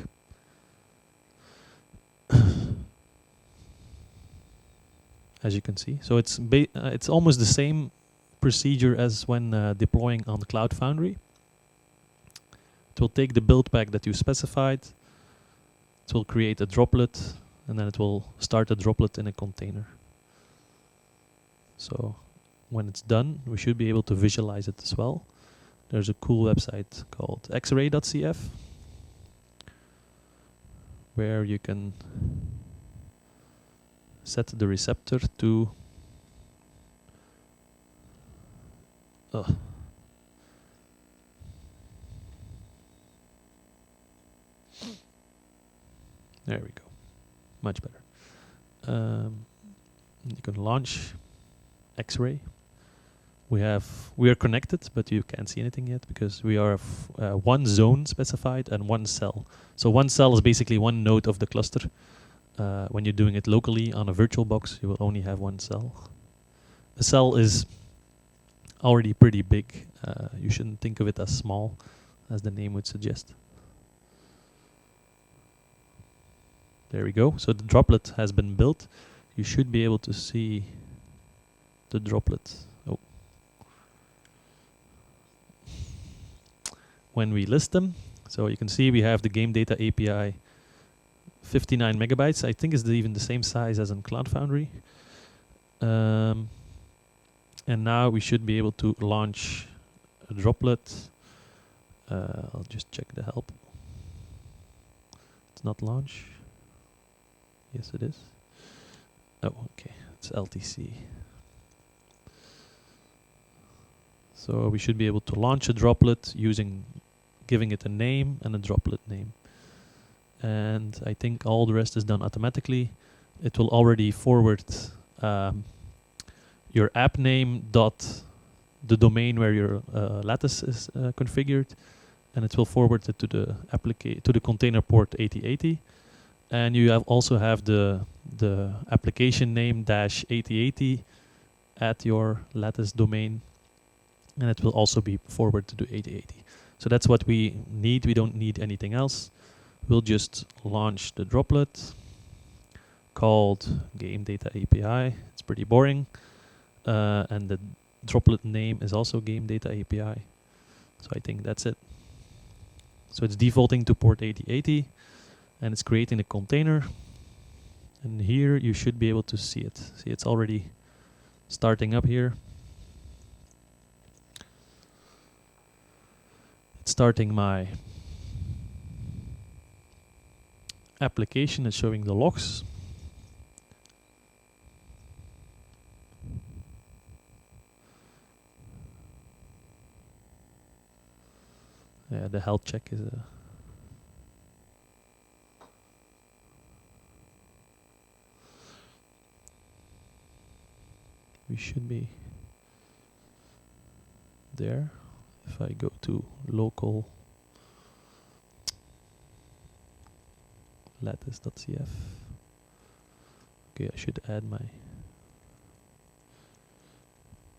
As you can see. So it's almost the same procedure as when deploying on CloudFoundry. It will take the build pack that you specified. It will create a droplet, and then it will start a droplet in a container. So when it's done, we should be able to visualize it as well. there's a cool website called xray.cf where you can set the receptor to there we go, much better. You can launch X-ray. We are connected, but you can't see anything yet because we are one zone specified and one cell. So one cell is basically one node of the cluster. When you're doing it locally on a virtual box, you will only have one cell. A cell is already pretty big. You shouldn't think of it as small, as the name would suggest. There we go. So the droplet has been built. You should be able to see the droplet. Oh. When we list them, so you can see we have the game data API 59 megabytes. I think it's even the same size as in CloudFoundry. And now we should be able to launch a droplet. I'll just check the help. It's not launch. Yes, it is. Oh, okay. It's LTC. So we should be able to launch a droplet giving it a name and a droplet name. And I think all the rest is done automatically. It will already forward your app name dot the domain where your lattice is configured, and it will forward it to the container port 8080. And you also have the application name -8080 at your lattice domain, and it will also be forwarded to the 8080. So that's what we need. We don't need anything else. We'll just launch the droplet called Game Data API. It's pretty boring. And the droplet name is also Game Data API. So I think that's it. So it's defaulting to port 8080 and it's creating a container. And here you should be able to see it. See, it's already starting up here. It's starting my application. It's showing the logs. Yeah, the health check is we should be there. If I go to local lattice.cf, okay, I should add my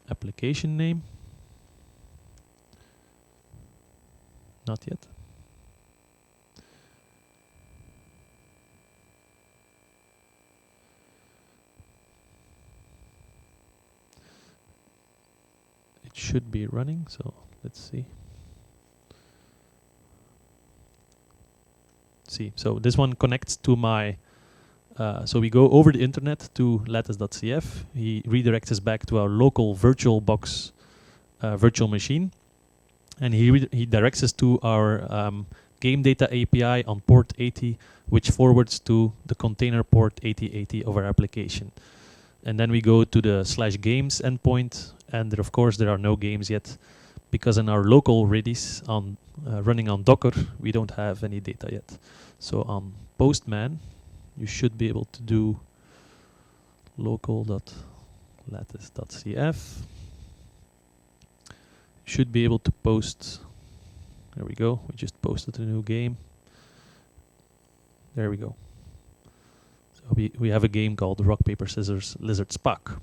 application name. Not yet. It should be running, so let's see. So this one connects to my, so we go over the internet to lattice.cf. He redirects us back to our local virtual box virtual machine. And he directs us to our game data API on port 80, which forwards to the container port 8080 of our application. And then we go to the /games endpoint, and of course there are no games yet, because in our local Redis on running on Docker, we don't have any data yet. So on Postman, you should be able to do local.lattice.cf. Should be able to post. There we go. We just posted a new game. There we go. So we have a game called Rock Paper Scissors Lizard Spock.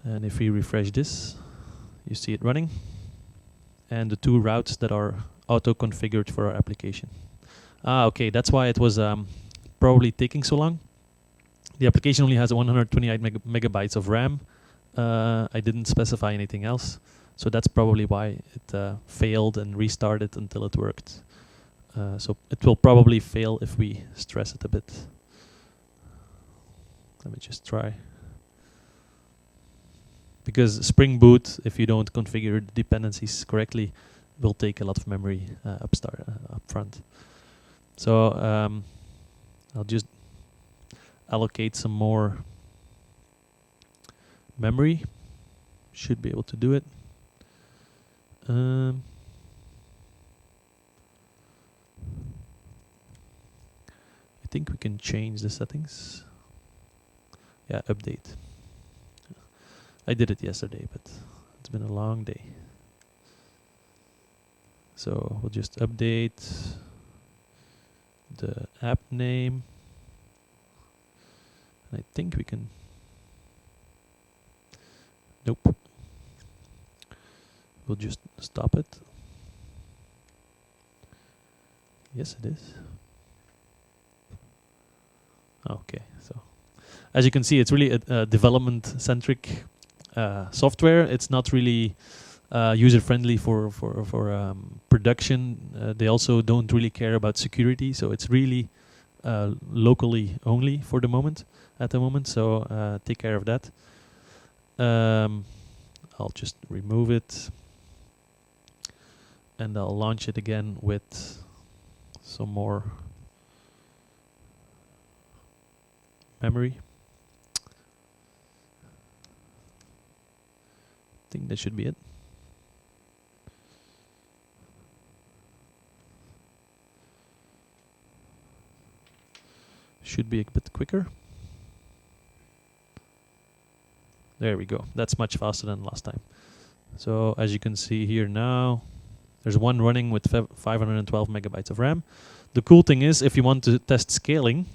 And if we refresh this, you see it running, and the two routes that are auto configured for our application. Okay, that's why it was probably taking so long. The application only has 128 megabytes of RAM. I didn't specify anything else, so that's probably why it failed and restarted until it worked. So it will probably fail if we stress it a bit. Let me just try. because Spring Boot, if you don't configure the dependencies correctly, will take a lot of memory up front. So I'll just allocate some more memory. Should be able to do it. I think we can change the settings. Yeah, update. I did it yesterday, but it's been a long day. So we'll just update the app name. And I think we can. Nope. We'll just stop it. Yes, it is. Okay, so as you can see, it's really a development-centric software. It's not really user-friendly for production. They also don't really care about security, so it's really locally only for the moment. At the moment, so take care of that. I'll just remove it, and I'll launch it again with some more memory. I think that should be it. Should be a bit quicker. There we go. That's much faster than last time. So as you can see here now, there's one running with 512 megabytes of RAM. The cool thing is, if you want to test scaling,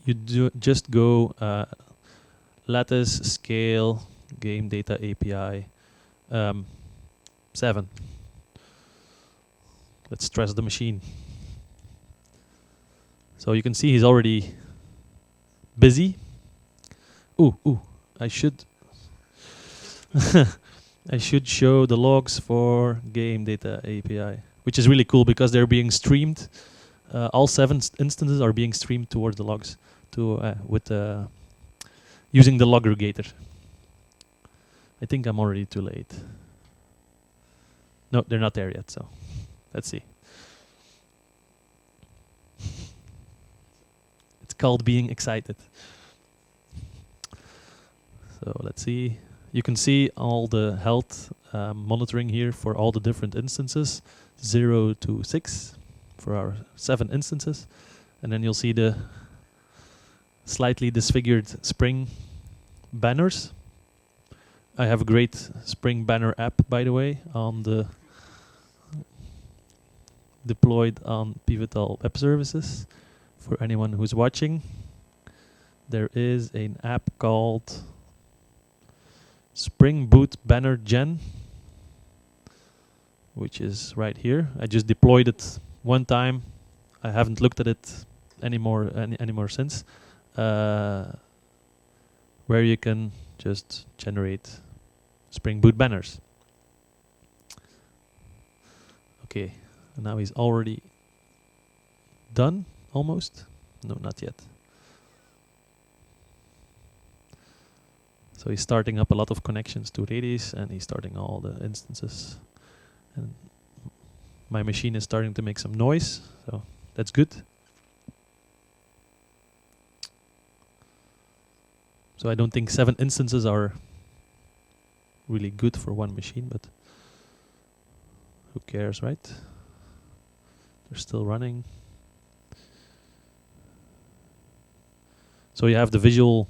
you just go lattice scale game data API 7. Let's stress the machine. So you can see he's already busy. Ooh, I should I should show the logs for game data API, which is really cool because they're being streamed. All 7 instances are being streamed towards the logs using the log aggregator. I think I'm already too late. No, they're not there yet, so let's see. It's called being excited. So let's see. You can see all the health monitoring here for all the different instances, 0 to 6 for our 7 instances. And then you'll see the slightly disfigured Spring banners. I have a great Spring banner app, by the way, on the deployed on Pivotal Web Services. For anyone who's watching, there is an app called Spring Boot Banner Gen, which is right here. I just deployed it one time. I haven't looked at it anymore since. Where you can just generate Spring Boot banners. Okay, and now he's already done, almost. No, not yet. So he's starting up a lot of connections to Redis, and he's starting all the instances. And my machine is starting to make some noise, so that's good. So I don't think 7 instances are really good for one machine, but who cares, right? They're still running. So you have the visual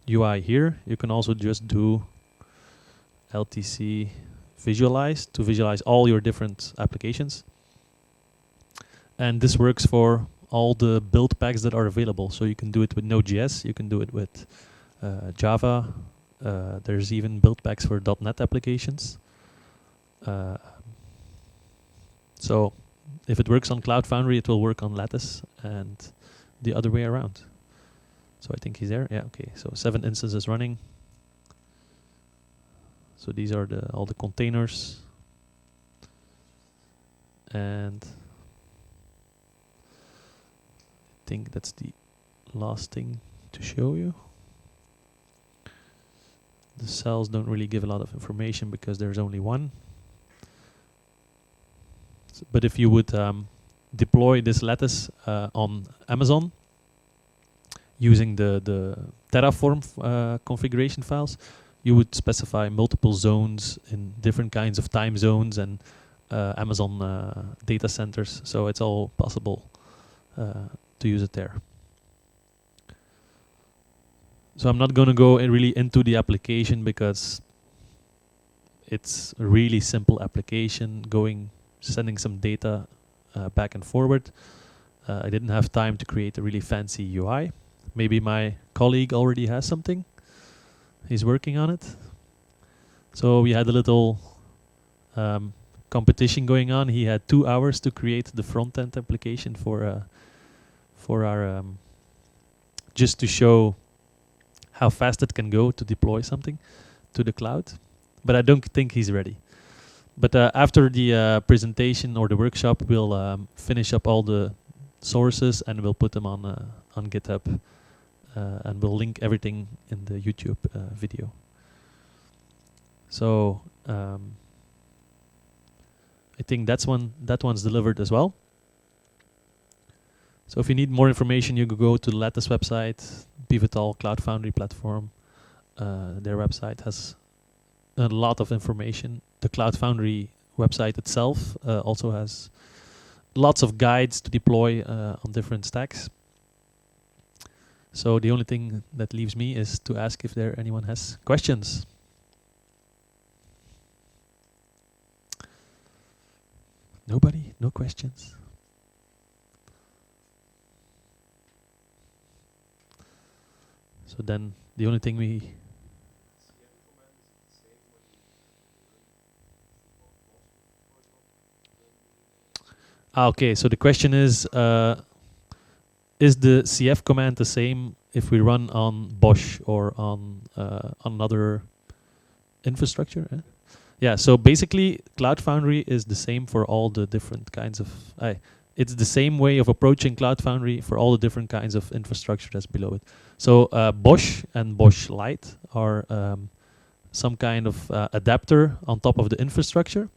UI here. You can also just do LTC visualize to visualize all your different applications. And this works for all the build packs that are available. So you can do it with Node.js, you can do it with Java. There's even build packs for .NET applications. So if it works on CloudFoundry, it will work on Lattice and the other way around. So I think he's there. Yeah, okay. So 7 instances running. So these are all the containers. And I think that's the last thing to show you. The cells don't really give a lot of information because there's only one. But if you would deploy this lattice on Amazon using the Terraform configuration files, you would specify multiple zones in different kinds of time zones and Amazon data centers. So it's all possible to use it there. So I'm not going to go really into the application because it's a really simple application sending some data back and forward. I didn't have time to create a really fancy UI. Maybe my colleague already has something. He's working on it. So we had a little competition going on. He had 2 hours to create the front-end application for our just to show how fast it can go to deploy something to the cloud. But I don't think he's ready. But after the presentation or the workshop, we'll finish up all the sources and we'll put them on GitHub, and we'll link everything in the YouTube video. So I think that one's delivered as well. So if you need more information, you could go to the Lattice website, Pivotal, CloudFoundry platform. Their website has a lot of information. The CloudFoundry website itself also has lots of guides to deploy on different stacks. So the only thing that leaves me is to ask if anyone has questions. Nobody? No questions? So then the only thing okay, so the question is the CF command the same if we run on Bosch or on another infrastructure? Yeah, so basically CloudFoundry is the same for all the different kinds of... it's the same way of approaching CloudFoundry for all the different kinds of infrastructure that's below it. So Bosch and Bosch Lite are some kind of adapter on top of the infrastructure,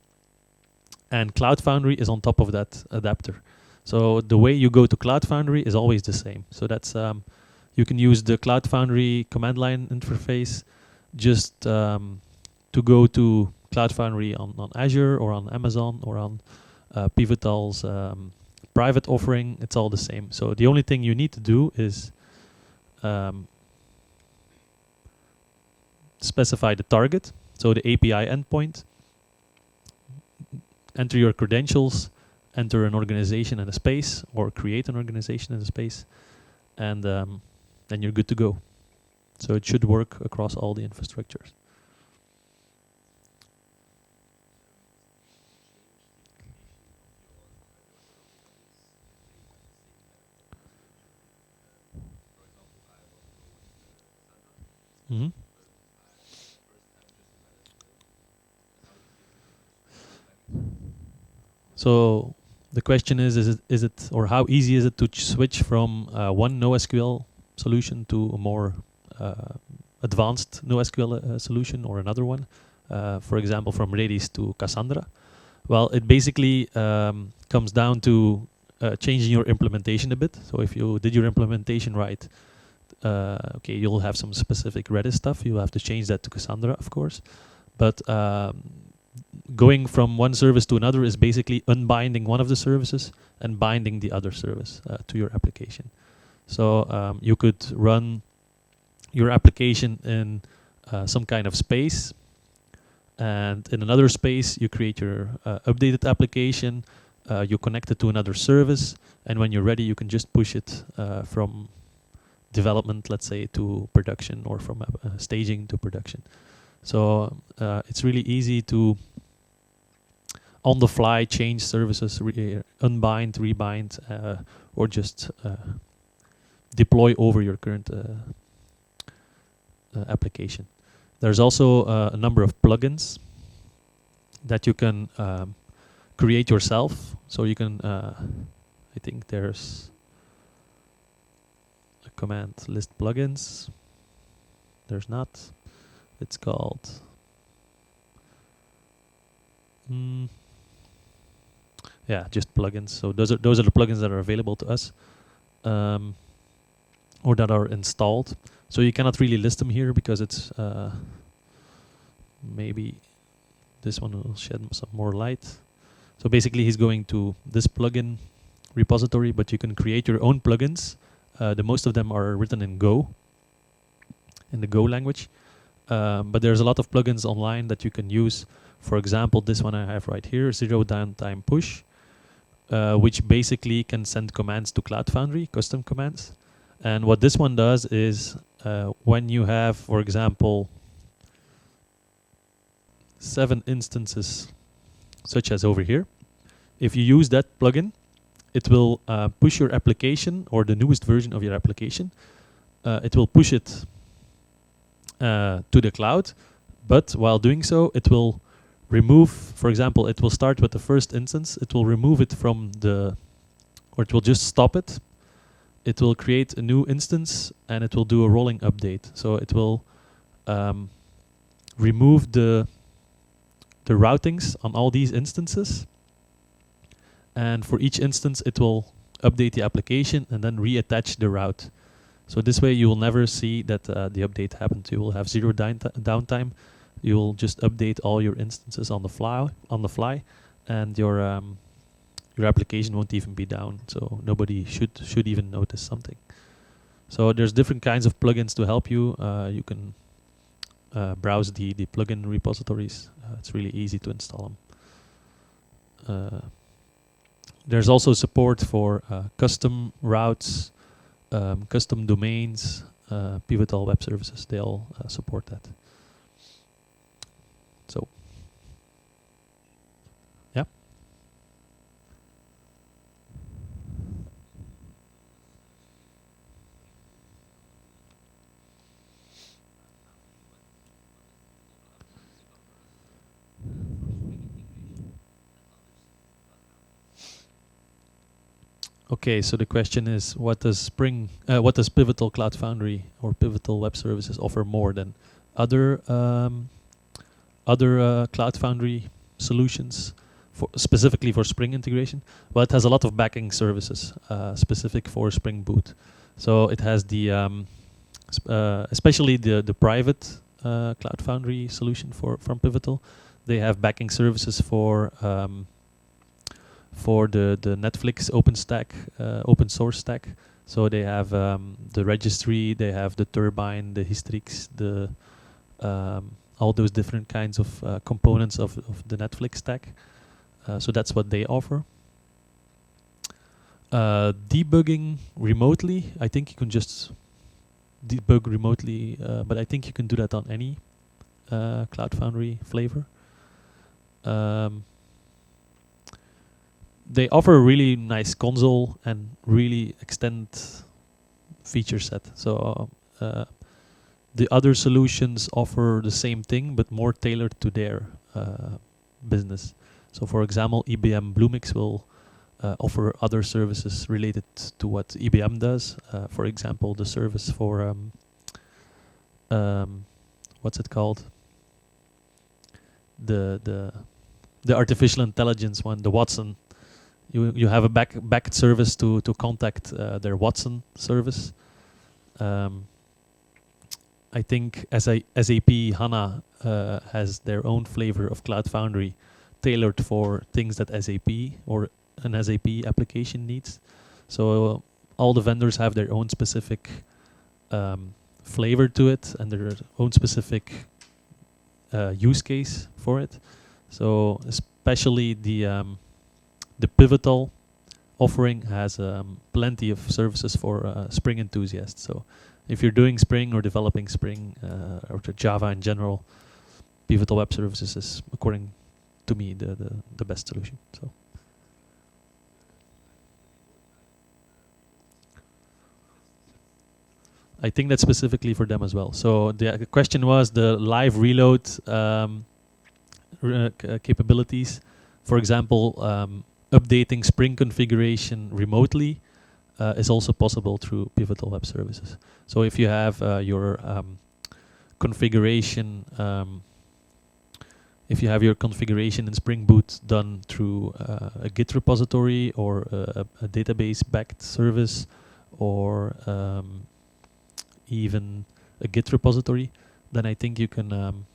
and CloudFoundry is on top of that adapter. So the way you go to CloudFoundry is always the same. So that's you can use the CloudFoundry command line interface just to go to CloudFoundry on Azure or on Amazon or on Pivotal's private offering. It's all the same. So the only thing you need to do is specify the target, so the API endpoint, enter your credentials, enter an organization and a space, or create an organization and a space, and then you're good to go. So it should work across all the infrastructures. Mm-hmm. So the question is it or how easy is it to switch from one NoSQL solution to a more advanced NoSQL solution or another one? For example, from Redis to Cassandra. Well, it basically comes down to changing your implementation a bit. So if you did your implementation right, okay, you'll have some specific Redis stuff. You'll have to change that to Cassandra, of course. But going from one service to another is basically unbinding one of the services and binding the other service to your application. So you could run your application in some kind of space, and in another space you create your updated application, you connect it to another service, and when you're ready you can just push it from development, let's say, to production, or from staging to production. So it's really easy to on the fly change services, unbind, rebind, or just deploy over your current application. There's also a number of plugins that you can create yourself. So you can, I think there's a command list plugins. There's not. It's called. Yeah, just plugins. So those are the plugins that are available to us, or that are installed. So you cannot really list them here because it's maybe this one will shed some more light. So basically, he's going to this plugin repository, but you can create your own plugins. The most of them are written in Go, in the Go language. But there's a lot of plugins online that you can use. For example, this one I have right here, Zero Downtime Push, which basically can send commands to CloudFoundry, custom commands. And what this one does is when you have, for example, 7 instances, such as over here, if you use that plugin, it will push your application, or the newest version of your application. It will push it to the cloud, but while doing so, it will remove, for example, it will start with the first instance, it will remove it from or it will just stop it. It will create a new instance, and it will do a rolling update. So it will remove the routings on all these instances, and for each instance it will update the application and then reattach the route. So this way you will never see that the update happened. You will have zero downtime. You will just update all your instances on the fly, and your application won't even be down. So nobody should even notice something. So there's different kinds of plugins to help you. You can browse the plugin repositories. It's really easy to install them. There's also support for custom routes, custom domains, Pivotal Web Services. They all support that. So, yeah. Okay, so the question is, what does Pivotal CloudFoundry or Pivotal Web Services offer more than other CloudFoundry solutions, specifically for Spring integration? Well, it has a lot of backing services specific for Spring Boot. So it has the especially the private CloudFoundry solution from Pivotal. They have backing services for the Netflix open source stack. So they have the registry, they have the turbine, the Hystrix, the all those different kinds of components of the Netflix stack. So that's what they offer. Debugging remotely, I think you can just debug remotely, but I think you can do that on any CloudFoundry flavor. They offer a really nice console and really extend feature set. So the other solutions offer the same thing, but more tailored to their business. So for example, IBM Bluemix will offer other services related to what IBM does. For example, the service for, what's it called? The artificial intelligence one, the Watson. You have a back service to contact their Watson service. I think SAP HANA has their own flavor of CloudFoundry tailored for things that SAP or an SAP application needs. So all the vendors have their own specific flavor to it and their own specific use case for it. So especially the Pivotal offering has plenty of services for Spring enthusiasts. So if you're doing Spring or developing Spring or Java in general, Pivotal Web Services is, according to me, the best solution. So I think that's specifically for them as well. So the question was the live reload capabilities. For example, updating Spring configuration remotely is also possible through Pivotal Web Services. So if you have your configuration. If you have your configuration in Spring Boot done through a Git repository or a database-backed service, or even a Git repository, then I think you can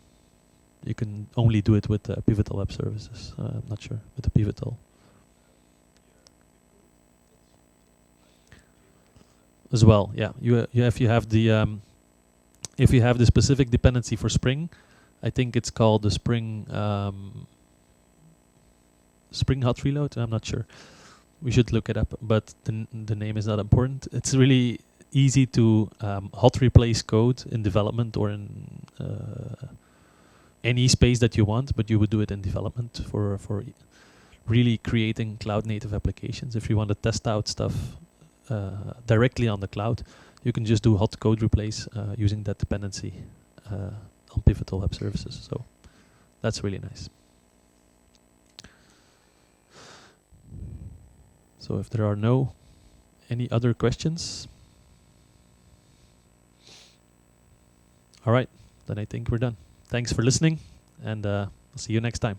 only do it with Pivotal Web Services. I'm not sure with the Pivotal. As well, yeah. If you have the specific dependency for Spring, I think it's called the Spring Hot Reload. I'm not sure. We should look it up, but the name is not important. It's really easy to hot replace code in development or in any space that you want, but you would do it in development for really creating cloud native applications. If you want to test out stuff directly on the cloud, you can just do hot code replace using that dependency on Pivotal Web Services. So that's really nice. So if there are any other questions, all right, then I think we're done. Thanks for listening, and I'll see you next time.